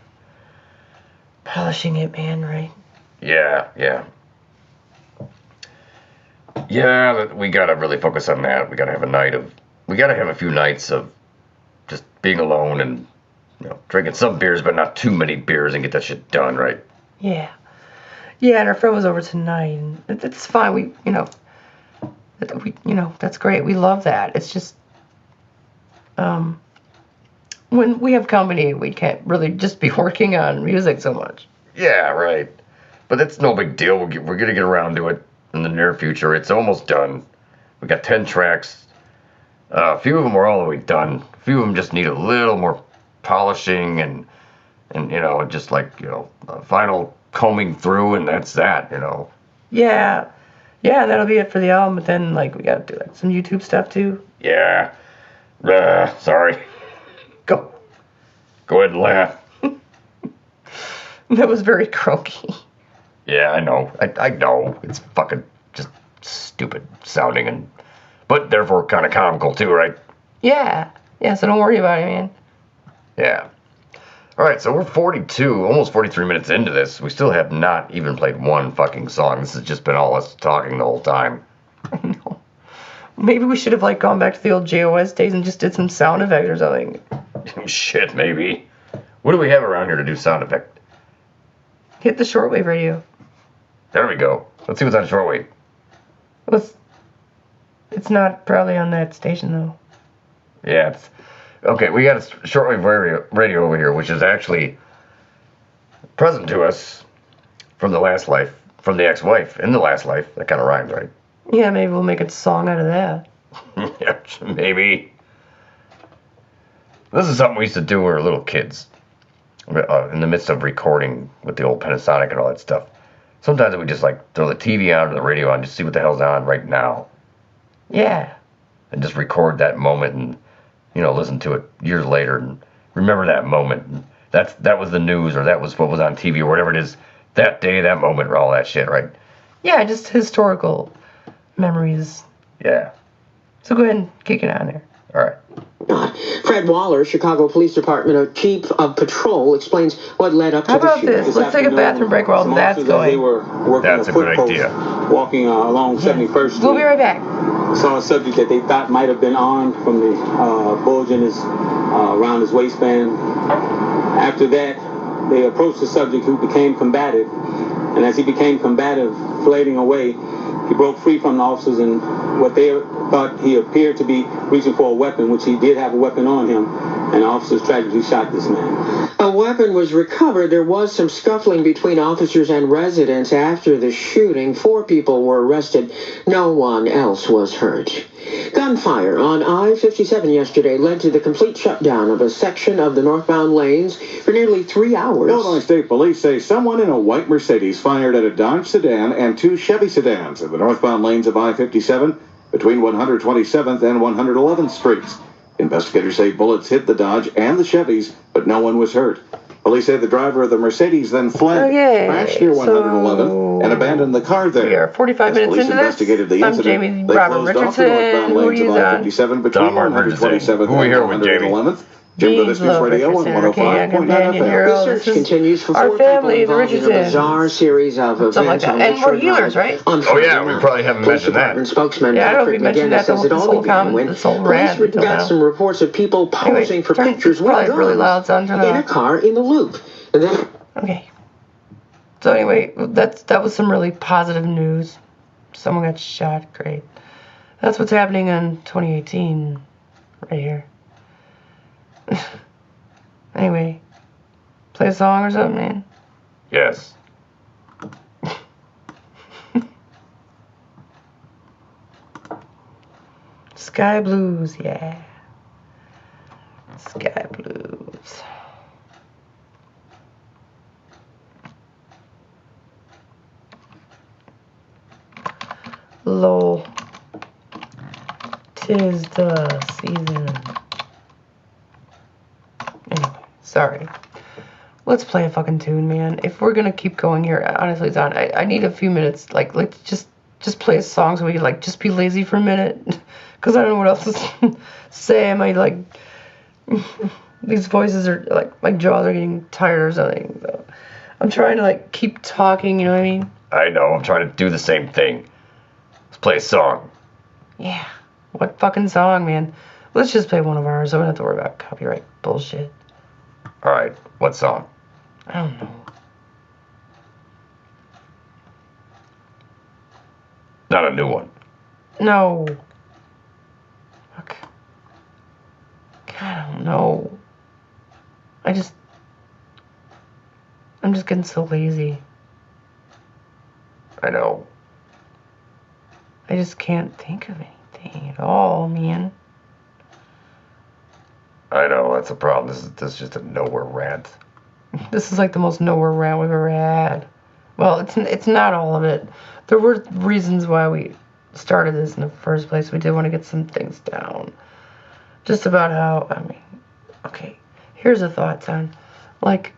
polishing it, man, right? Yeah. Yeah, we gotta really focus on that. We gotta have a few nights of just being alone and, drinking some beers, but not too many beers and get that shit done, right? Yeah. Yeah, and our friend was over tonight, and it's fine. That's great. We love that. It's just, when we have company, we can't really just be working on music so much. Yeah, right. But that's no big deal. We're going to get around to it in the near future. It's almost done. We got 10 tracks. A few of them are all the way done. A few of them just need a little more polishing and just like, a final combing through, and that's that, Yeah. Yeah, that'll be it for the album, but then, like, we gotta do, like, some YouTube stuff, too. Yeah. Sorry. Go ahead and laugh. That was very croaky. Yeah, I know. I know. It's fucking just stupid sounding, but therefore kind of comical, too, right? Yeah. Yeah, so don't worry about it, man. Yeah. All right, so we're 42, almost 43 minutes into this. We still have not even played one fucking song. This has just been all us talking the whole time. I know. Maybe we should have, like, gone back to the old JOS days and just did some sound effects or something. Shit, maybe. What do we have around here to do sound effect? Hit the shortwave radio. There we go. Let's see what's on shortwave. It's not probably on that station, though. Yeah, okay, we got a shortwave radio over here, which is actually present to us from the last life, from the ex-wife in the last life. That kind of rhymes, right? Yeah, maybe we'll make a song out of that. Yeah, maybe. This is something we used to do when we were little kids. In the midst of recording with the old Panasonic and all that stuff. Sometimes we just, like, throw the TV on or the radio on, just see what the hell's on right now. Yeah. And just record that moment and, listen to it years later and remember that moment. And that was the news, or that was what was on TV, or whatever it is. That day, that moment, or all that shit, right? Yeah, just historical memories. Yeah. So go ahead and kick it on there. All right. Fred Waller, Chicago Police Department Chief of Patrol, explains what led up to How the about shooting. this? Let's take a bathroom break while that's going. That's a good idea. Walking along 71st Street. We'll be right back. Saw a subject that they thought might have been armed from the bulge in his around his waistband. After that, they approached the subject, who became combative, and as he became combative, flading away, he broke free from the officers, and what they thought he appeared to be reaching for a weapon, which he did have a weapon on him, and the officers tragically shot this man. A weapon was recovered. There was some scuffling between officers and residents after the shooting. 4 people were arrested. No one else was hurt. Gunfire on I-57 yesterday led to the complete shutdown of a section of the northbound lanes for nearly 3 hours. Illinois State Police say someone in a white Mercedes fired at a Dodge sedan and 2 Chevy sedans in the northbound lanes of I-57 between 127th and 111th Streets. Investigators say bullets hit the Dodge and the Chevys, but no one was hurt. Police say the driver of the Mercedes then fled, Okay, crashed near 111, and abandoned the car there. We are 45 As minutes police into this. investigated the I'm incident, Jamie they Robert closed off the northbound Richardson. Who are lanes of you on? I-57 between Don Martin Richardson. 127th Who are we and here with, Jamie? 111th. Jim Beans News Love Radio on Richardson. Okay, yeah, 105.9 companion FM. hero. Research This is continues for our four family, people the involved in a Richardsons. bizarre series of events Something like that. on And we're Richmond healers, Drive right? on Oh, yeah, Friday we night. probably haven't Police mentioned that. Department spokesman Yeah, I don't know if Patrick we mentioned McGinnis that says it all began when this whole police rant until got now. some reports of people posing Anyway, for pictures with probably guns really loud, so I'm turning in a off. car in the loop. And then Okay. So anyway, that was some really positive news. Someone got shot. Great. That's what's happening in 2018, right here. Anyway, play a song or something, man. Yes. Sky Blues, yeah. Sky Blues. Lol. 'Tis the season. Anyway, sorry. Let's play a fucking tune, man. If we're gonna keep going here, honestly, Don, I need a few minutes. Like just play a song so we can, like, just be lazy for a minute. Because I don't know what else to say. I might, like... These voices are, like, my jaws are getting tired or something. So I'm trying to, like, keep talking, you know what I mean? I know, I'm trying to do the same thing. Let's play a song. Yeah. What fucking song, man? Let's just play one of ours. I don't have to worry about copyright bullshit. Alright, what song? I don't know. Not a new one. No. Fuck. God, I don't know. I'm just getting so lazy. I know. I just can't think of anything at all, man. I know, that's a problem. This is just a nowhere rant. This is like the most nowhere rant we've ever had. Well, it's not all of it. There were reasons why we started this in the first place. We did want to get some things down. Just about how, I mean, okay, here's a thought, son. Like,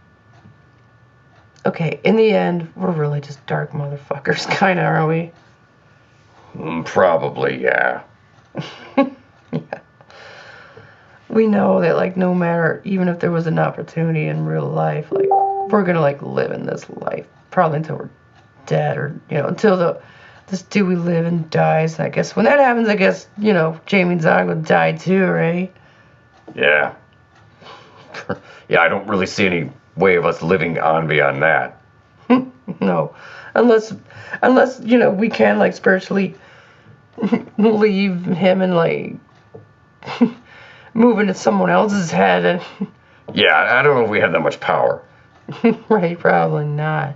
okay, in the end, we're really just dark motherfuckers, kind of, aren't we? Probably, yeah. Yeah. We know that, like, no matter, even if there was an opportunity in real life, like, we're gonna, like, live in this life, probably until we're dead, or, you know, until this dude we live in dies. And I guess when that happens, I guess, you know, Jamie and Zog will die too, right? Yeah. Yeah, I don't really see any way of us living on beyond that. No. Unless, you know, we can, like, spiritually leave him and, like, move into someone else's head. And Yeah, I don't know if we have that much power. right, probably not.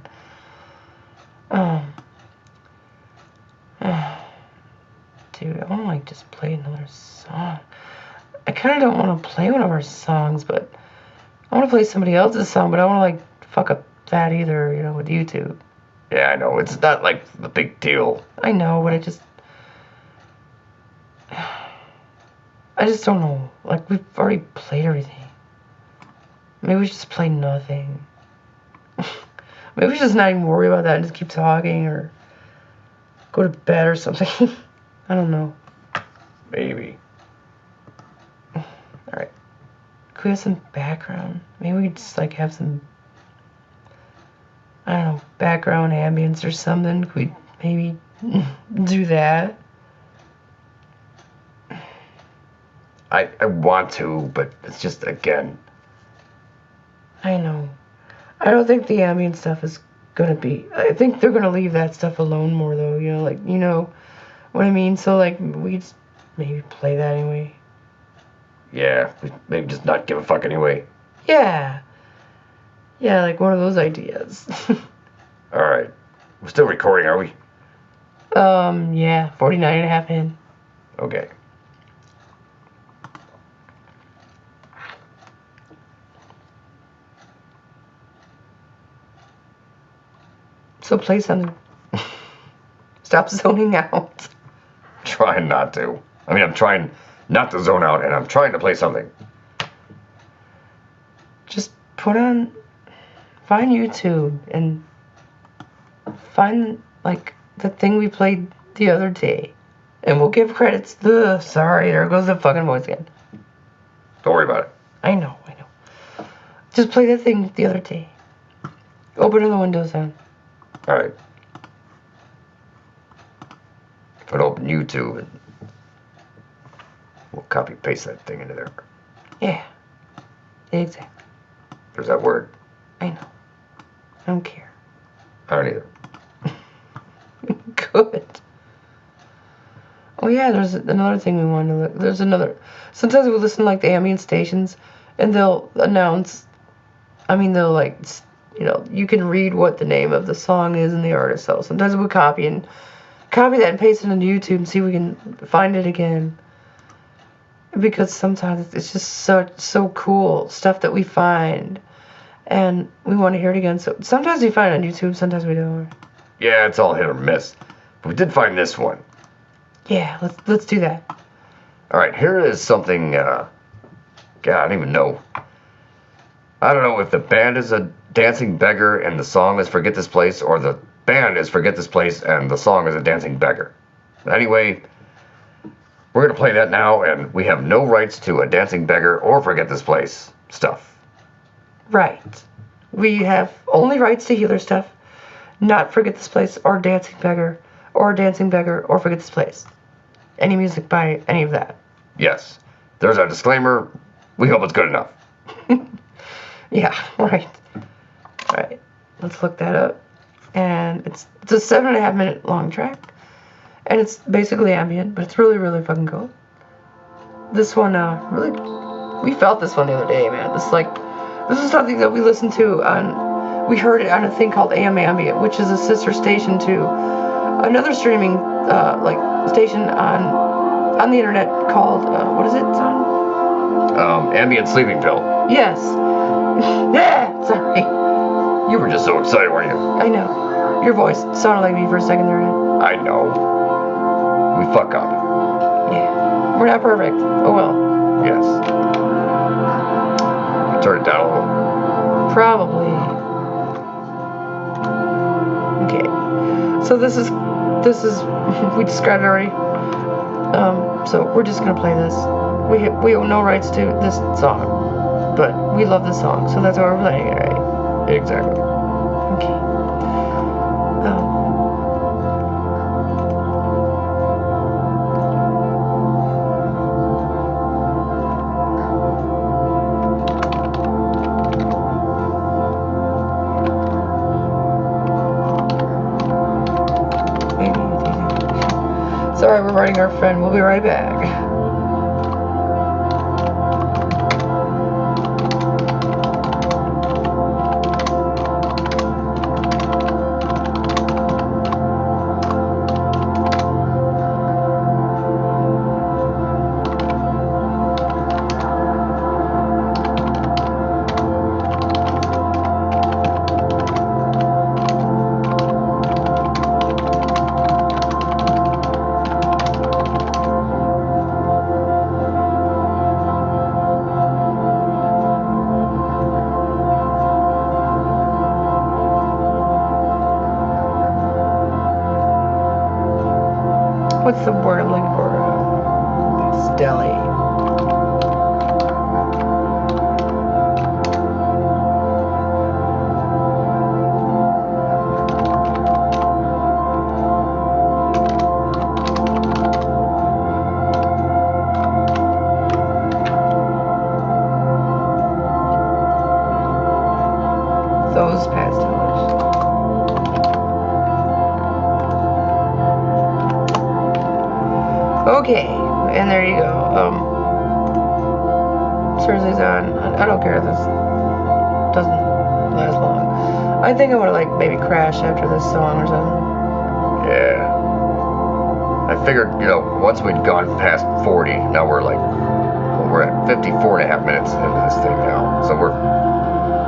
Dude, I want to, like, just play another song. I kind of don't want to play one of our songs, but I want to play somebody else's song, but I want to, like, fuck up that either, you know, with YouTube. Yeah, I know. It's not like the big deal. I know, but I just don't know. Like, we've already played everything. Maybe we should just play nothing. Maybe we should just not even worry about that and just keep talking or go to bed or something. I don't know. Maybe. Alright. Could we have some background? Maybe we could just, like, have some, I don't know, background ambience or something. Could we maybe do that? I want to, but it's just, again... I know. I don't think the ambient stuff is gonna be... I think they're gonna leave that stuff alone more, though, you know? Like, you know what I mean? So, like, we just maybe play that anyway. Yeah, maybe just not give a fuck anyway. Yeah. Yeah, like one of those ideas. Alright. We're still recording, are we? Yeah, 49 and a half in. Okay. So play something. Stop zoning out. Trying not to. I mean, I'm trying not to zone out, and I'm trying to play something. Just put on find YouTube and find, like, the thing we played the other day. And we'll give credits. Ugh, sorry, there goes the fucking voice again. Don't worry about it. I know. Just play that thing the other day. Open the windows then. Alright. If I open YouTube, and we'll copy paste that thing into there. Yeah. Exactly. There's that word. I know. I don't care. I don't either. Good. Oh yeah, there's another thing we wanted to look. There's another. Sometimes we listen to, like, the ambient stations, and they'll announce. They'll, like, you can read what the name of the song is and the artist. So sometimes we copy that and paste it into YouTube and see if we can find it again. Because sometimes it's just so cool stuff that we find, and we want to hear it again. So sometimes we find it on YouTube, sometimes we don't. Yeah, it's all hit or miss. But we did find this one. Yeah, let's do that. Alright, here is something, God, I don't even know. I don't know if the band is a dancing beggar and the song is Forget This Place, or the band is Forget This Place and the song is a dancing beggar. But anyway, we're going to play that now, and we have no rights to a dancing beggar or Forget This Place stuff. Right. We have only rights to healer stuff, not Forget This Place or Dancing Beggar or Forget This Place. Any music by any of that. Yes. There's our disclaimer. We hope it's good enough. Yeah, right. Alright, let's look that up. And it's a 7.5 minute long track. And it's basically ambient, but it's really, really fucking cool. This one, we felt this one the other day, man. This is something that we listened to we heard it on a thing called AM Ambient, which is a sister station to another streaming, station on the internet called, what is it, son? Ambient Sleeping Pill. Yes. Yeah, sorry. You were just so excited, weren't you? I know. Your voice sounded like me for a second there, man. I know. We fuck up. Yeah. We're not perfect. Oh well. Yes. Turn it down a little. Probably. Okay. So this is we described it already. So we're just gonna play this. We own no rights to this song, but we love this song, so that's why we're playing it, right? Exactly. Okay. Sorry, we're writing our friend. We'll be right back. What's the word I'm looking for? Stelly. Those pastels. Okay, and there you go. Seriously's on. I don't care if this doesn't last long. I think I'm gonna maybe crash after this song or something. Yeah. I figured, once we'd gone past 40, now we're at 54.5 minutes into this thing now. So we're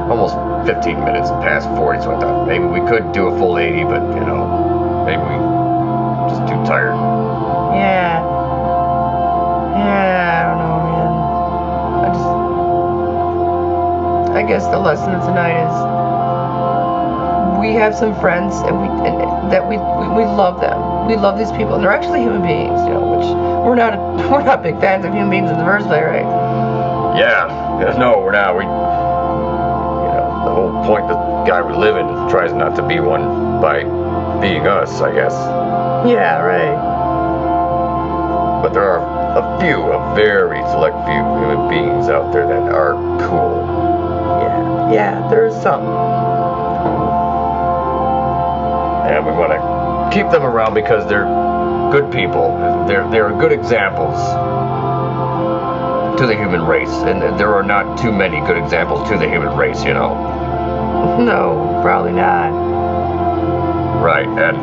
almost 15 minutes past 40, so I thought maybe we could do a full 80, but, maybe we just too tired. Yeah. Yeah, I don't know, man. I guess the lesson of tonight is we have some friends, and we love them. We love these people, and they're actually human beings, which we're not big fans of human beings in the first place, right? Yeah. No, we're not. The whole point the guy we live in tries not to be one by being us, I guess. Yeah, right. But there are a very select few human beings out there that are cool. Yeah, there's some. And we want to keep them around because they're good people. They're good examples to the human race, and there are not too many good examples to the human race, No, probably not. Right, and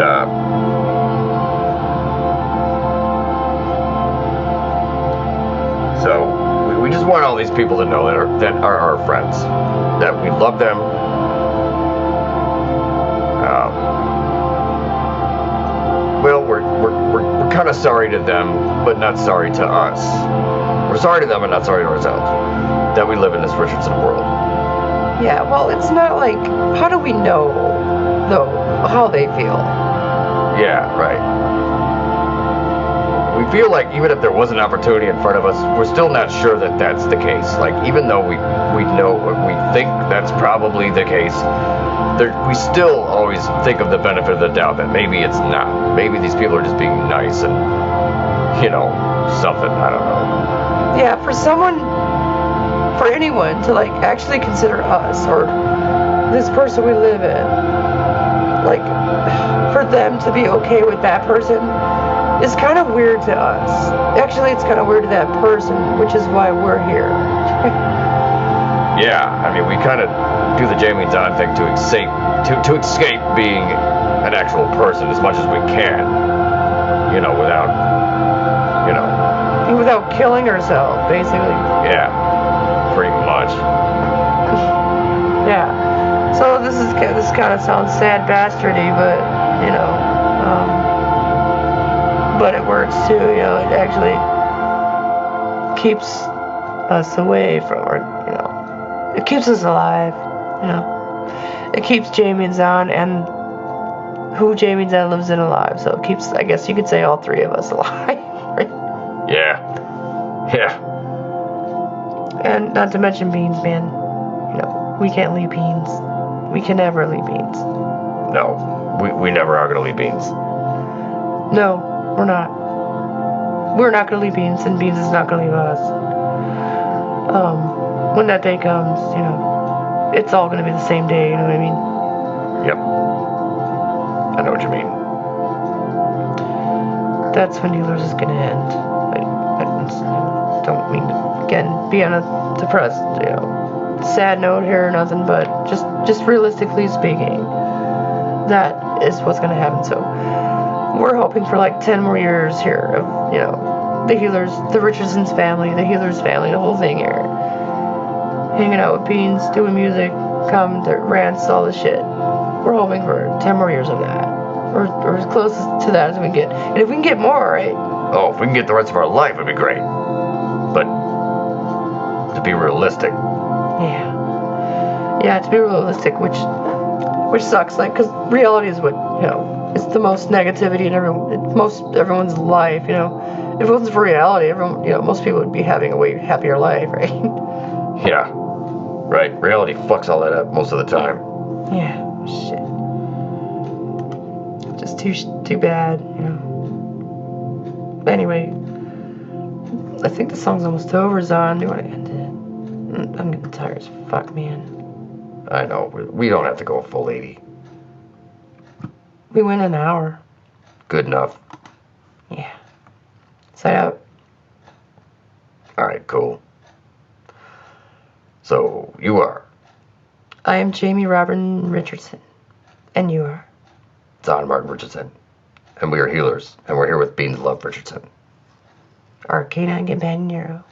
so we just want all these people to know that are our friends, that we love them. Well, we're kind of sorry to them, but not sorry to us. We're sorry to them, but not sorry to ourselves that we live in this Richardson world. Yeah, well, it's not like, how do we know, though, how they feel? Yeah, right. We feel like even if there was an opportunity in front of us, we're still not sure that that's the case. Like, even though we know, we think that's probably the case, we still always think of the benefit of the doubt that maybe it's not. Maybe these people are just being nice and, something, I don't know. Yeah, for anyone to, actually consider us, or this person we live in, for them to be okay with that person is kind of weird to us. Actually, it's kind of weird to that person, which is why we're here. Yeah, I mean, we kind of do the Jamie Don thing to escape being an actual person as much as we can, without killing ourselves, basically. Yeah, pretty much. Yeah. So this kind of sounds sad bastardy, but but it works too. It actually keeps us away from our, it keeps us alive. It keeps Jamie Don and who Jamie Don lives in alive. So it keeps, I guess you could say, all three of us alive. Right? Yeah. And not to mention Beans, man. We can't leave Beans. We can never leave Beans. No, we never are gonna leave Beans. No, we're not. We're not gonna leave Beans, and Beans is not gonna leave us. When that day comes, it's all gonna be the same day. You know what I mean? Yep. I know what you mean. That's when Healers is gonna end. I don't mean to, again, be on a depressed, sad note here or nothing, but just realistically speaking, that is what's gonna happen. So we're hoping for 10 more years here of, the Healers, the Richardson's family, the Healers family, the whole thing here. Hanging out with Beans, doing music, come to rants, all this shit. We're hoping for 10 more years of that. Or as close to that as we can get. And if we can get more, right? Oh, if we can get the rest of our life, it'd be great. But to be realistic. Yeah, to be realistic, which sucks, because reality is what, it's the most negativity in everyone's life, If it wasn't for reality, everyone, most people would be having a way happier life, right? Yeah, right. Reality fucks all that up most of the time. Yeah, shit. Just too bad, Anyway, I think the song's almost over, Zon. Do you want to end it? I'm getting tired as fuck, man. I know. We don't have to go full 80. We went an hour. Good enough. Yeah. Sign out. Alright, cool. So, you are? I am Jamie Robin Richardson. And you are? Don Martin Richardson. And we are Healers. And we're here with Beans Love Richardson. Our canine companion hero.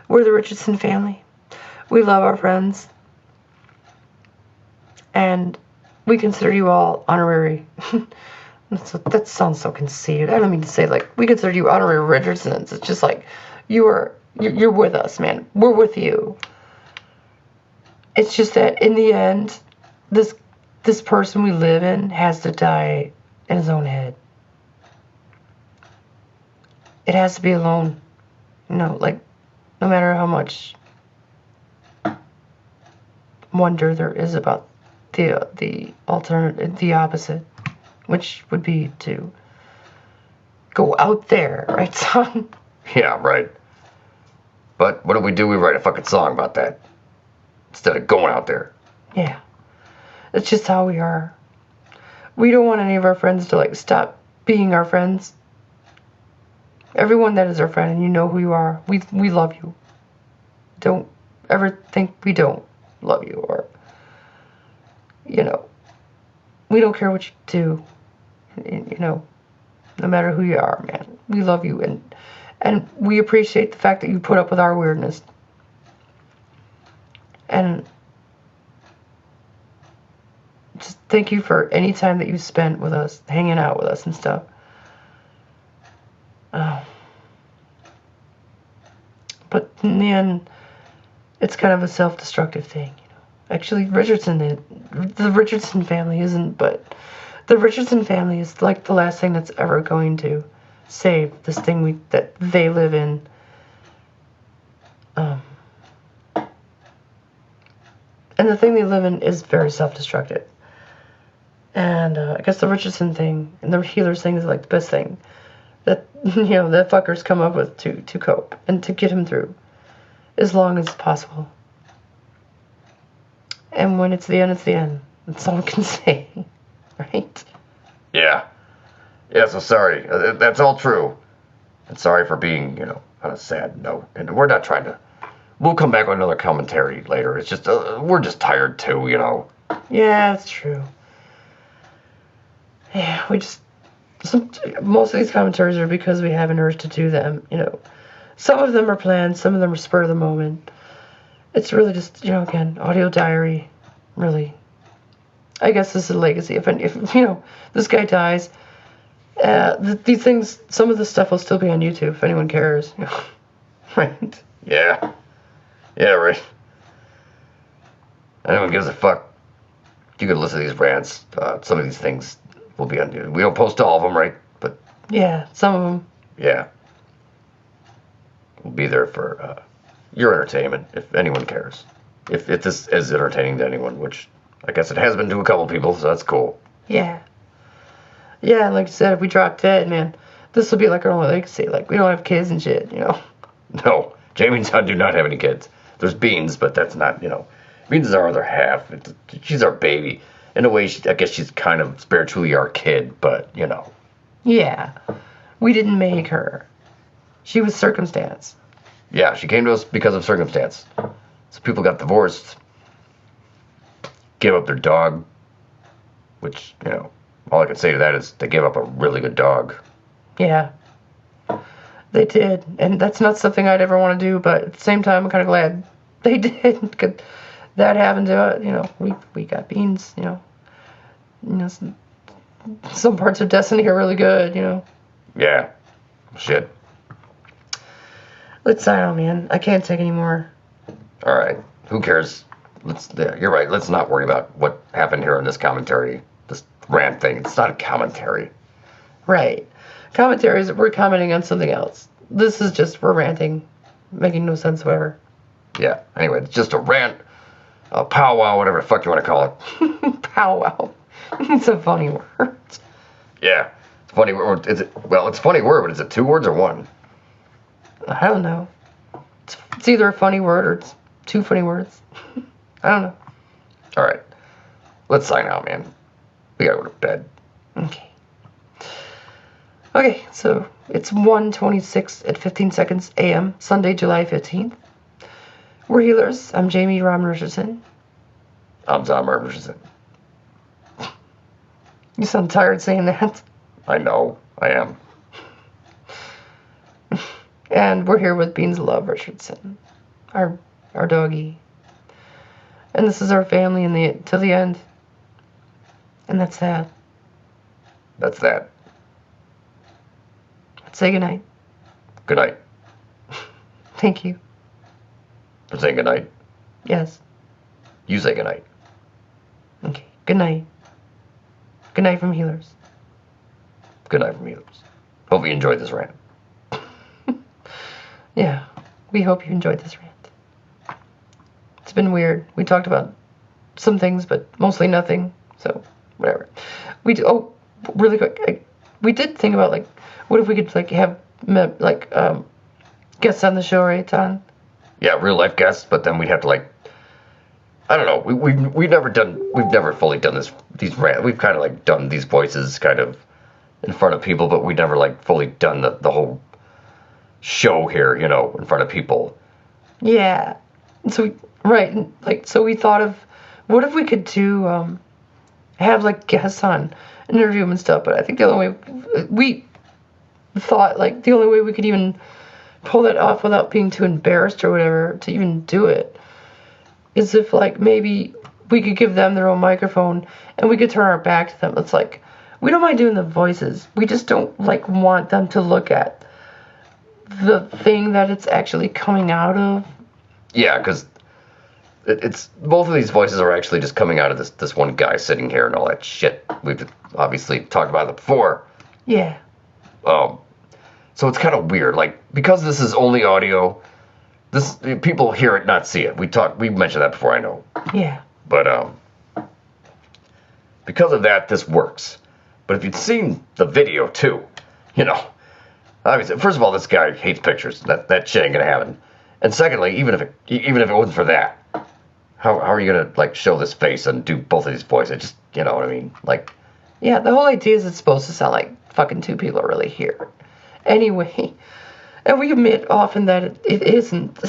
We're the Richardson family. We love our friends. And we consider you all honorary. That sounds so conceited. I don't mean to say we consider you honorary Richardsons. It's just you're with us, man. We're with you. It's just that in the end, this this person we live in has to die in his own head. It has to be alone. Like, no matter how much wonder there is about the alternate, the opposite, which would be to go out there, right, son? Yeah, right. But what do? We write a fucking song about that instead of going out there. Yeah. It's just how we are. We don't want any of our friends to, like, stop being our friends. Everyone that is our friend, and you know who you are, we love you. Don't ever think we don't love you, or, we don't care what you do, no matter who you are, man. We love you, and we appreciate the fact that you put up with our weirdness. And just thank you for any time that you spent with us, hanging out with us and stuff. But in the end, it's kind of a self-destructive thing. Actually, the Richardson family isn't, but the Richardson family is like the last thing that's ever going to save this thing that they live in. And the thing they live in is very self-destructive. And I guess the Richardson thing and the healers thing is like the best thing that that fuckers come up with to cope and to get him through as long as possible. And when it's the end, it's the end. That's all I can say, right? Yeah. Yeah, so sorry. That's all true. And sorry for being, on a sad note. And we're not trying to... We'll come back with another commentary later. It's just, we're just tired too, Yeah, that's true. Yeah, most of these commentaries are because we have an urge to do them, Some of them are planned, some of them are spur of the moment. It's really just, again, audio diary, really. I guess this is a legacy. If this guy dies, these things, some of this stuff will still be on YouTube if anyone cares. Right? Yeah. Yeah, right. Anyone gives a fuck. You can listen to these rants. Some of these things will be on YouTube. We don't post all of them, right? But yeah, some of them. Yeah. We'll be there for your entertainment, if anyone cares. If this is entertaining to anyone, which I guess it has been to a couple people, so that's cool. Yeah. Yeah, like you said, if we drop dead, man, this will be like our only legacy. Like, we don't have kids and shit, No, Jamie and Son do not have any kids. There's Beans, but that's not, Beans is our other half. She's our baby. In a way, I guess she's kind of spiritually our kid, but, Yeah. We didn't make her. She was circumstance. Yeah, she came to us because of circumstance. So people got divorced, gave up their dog, which, all I can say to that is they gave up a really good dog. Yeah. They did. And that's not something I'd ever want to do, but at the same time, I'm kind of glad they did. Because that happened to us, we got Beans, some parts of Destiny are really good, Yeah. Shit. Let's sign on, man. I can't take any more. All right. Who cares? You're right. Let's not worry about what happened here in this commentary. This rant thing. It's not a commentary. Right. Commentaries, we're commenting on something else. This is just, we're ranting. Making no sense whatsoever. Yeah. Anyway, it's just a rant. A powwow, whatever the fuck you want to call it. Powwow. It's a funny word. Yeah. It's a funny word. It's a funny word, but is it 2 words or 1? I don't know. It's either a funny word or it's 2 funny words. I don't know. All right. Let's sign out, man. We gotta go to bed. Okay. Okay, so it's 1:26 at 15 seconds a.m., Sunday, July 15th. We're healers. I'm Jamie Ron Richardson. I'm Tom Richardson. You sound tired saying that. I know. I am. And we're here with Beans Love Richardson, our doggy. And this is our family till the end. And that's that. That's that. Let's say goodnight. Good night. Thank you. For saying good night. Yes. You say good night. Okay. Good night. Good night from healers. Good night from healers. Hope you enjoyed this rant. Yeah, we hope you enjoyed this rant. It's been weird. We talked about some things, but mostly nothing. So, whatever. Really quick. We did think about, like, what if we could, like, have, like, guests on the show, right, Ton? Yeah, real life guests, but then we'd have to, like, I don't know. We've never fully done these rants. We've kind of, like, done these voices kind of in front of people, but we've never, like, fully done the whole show here, you know, in front of people. Yeah. So we thought of, what if we could do, have, like, guests on, interview them and stuff, but I think the only way, we thought, like, the only way we could even pull that off without being too embarrassed or whatever to even do it is if, like, maybe we could give them their own microphone and we could turn our back to them. It's like, we don't mind doing the voices. We just don't, like, want them to look at the thing that it's actually coming out of. Yeah, because it's both of these voices are actually just coming out of this one guy sitting here and all that shit. We've obviously talked about it before. Yeah. So it's kind of weird, like, because this is only audio. This people hear it, not see it. We mentioned that before, I know. Yeah. But because of that, this works. But if you'd seen the video too, you know, obviously, first of all, this guy hates pictures. That shit ain't gonna happen. And secondly, even if it wasn't for that, how are you gonna, like, show this face and do both of these voices? It just, you know what I mean? Like, yeah, the whole idea is it's supposed to sound like fucking two people are really here. Anyway, and we admit often that it isn't.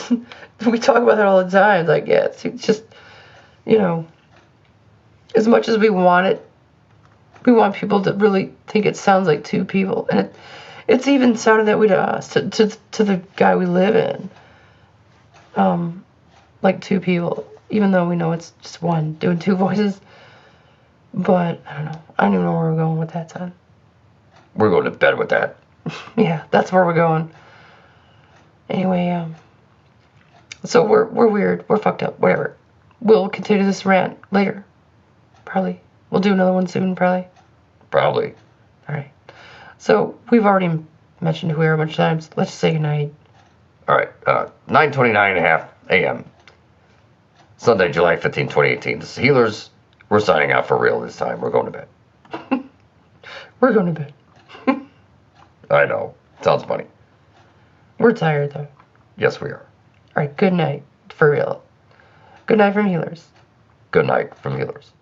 We talk about that all the time. Like, yeah, it's just, you know, as much as we want it, we want people to really think it sounds like two people. And it's even sounded that way to us, to the guy we live in. Like two people, even though we know it's just one doing two voices. But, I don't know. I don't even know where we're going with that, son. we're going to bed with that. Yeah, that's where we're going. Anyway, so we're weird. We're fucked up. Whatever. We'll continue this rant later. Probably. We'll do another one soon, probably. Probably. All right. So we've already mentioned who we are a bunch of times. Let's say goodnight. All right. 9:29.5 a.m. Sunday, July 15, 2018. This is Healers. We're signing out for real this time. We're going to bed. We're going to bed. I know. Sounds funny. We're tired, though. Yes, we are. All right. Good night. For real. Good night from Healers. Good night from Healers.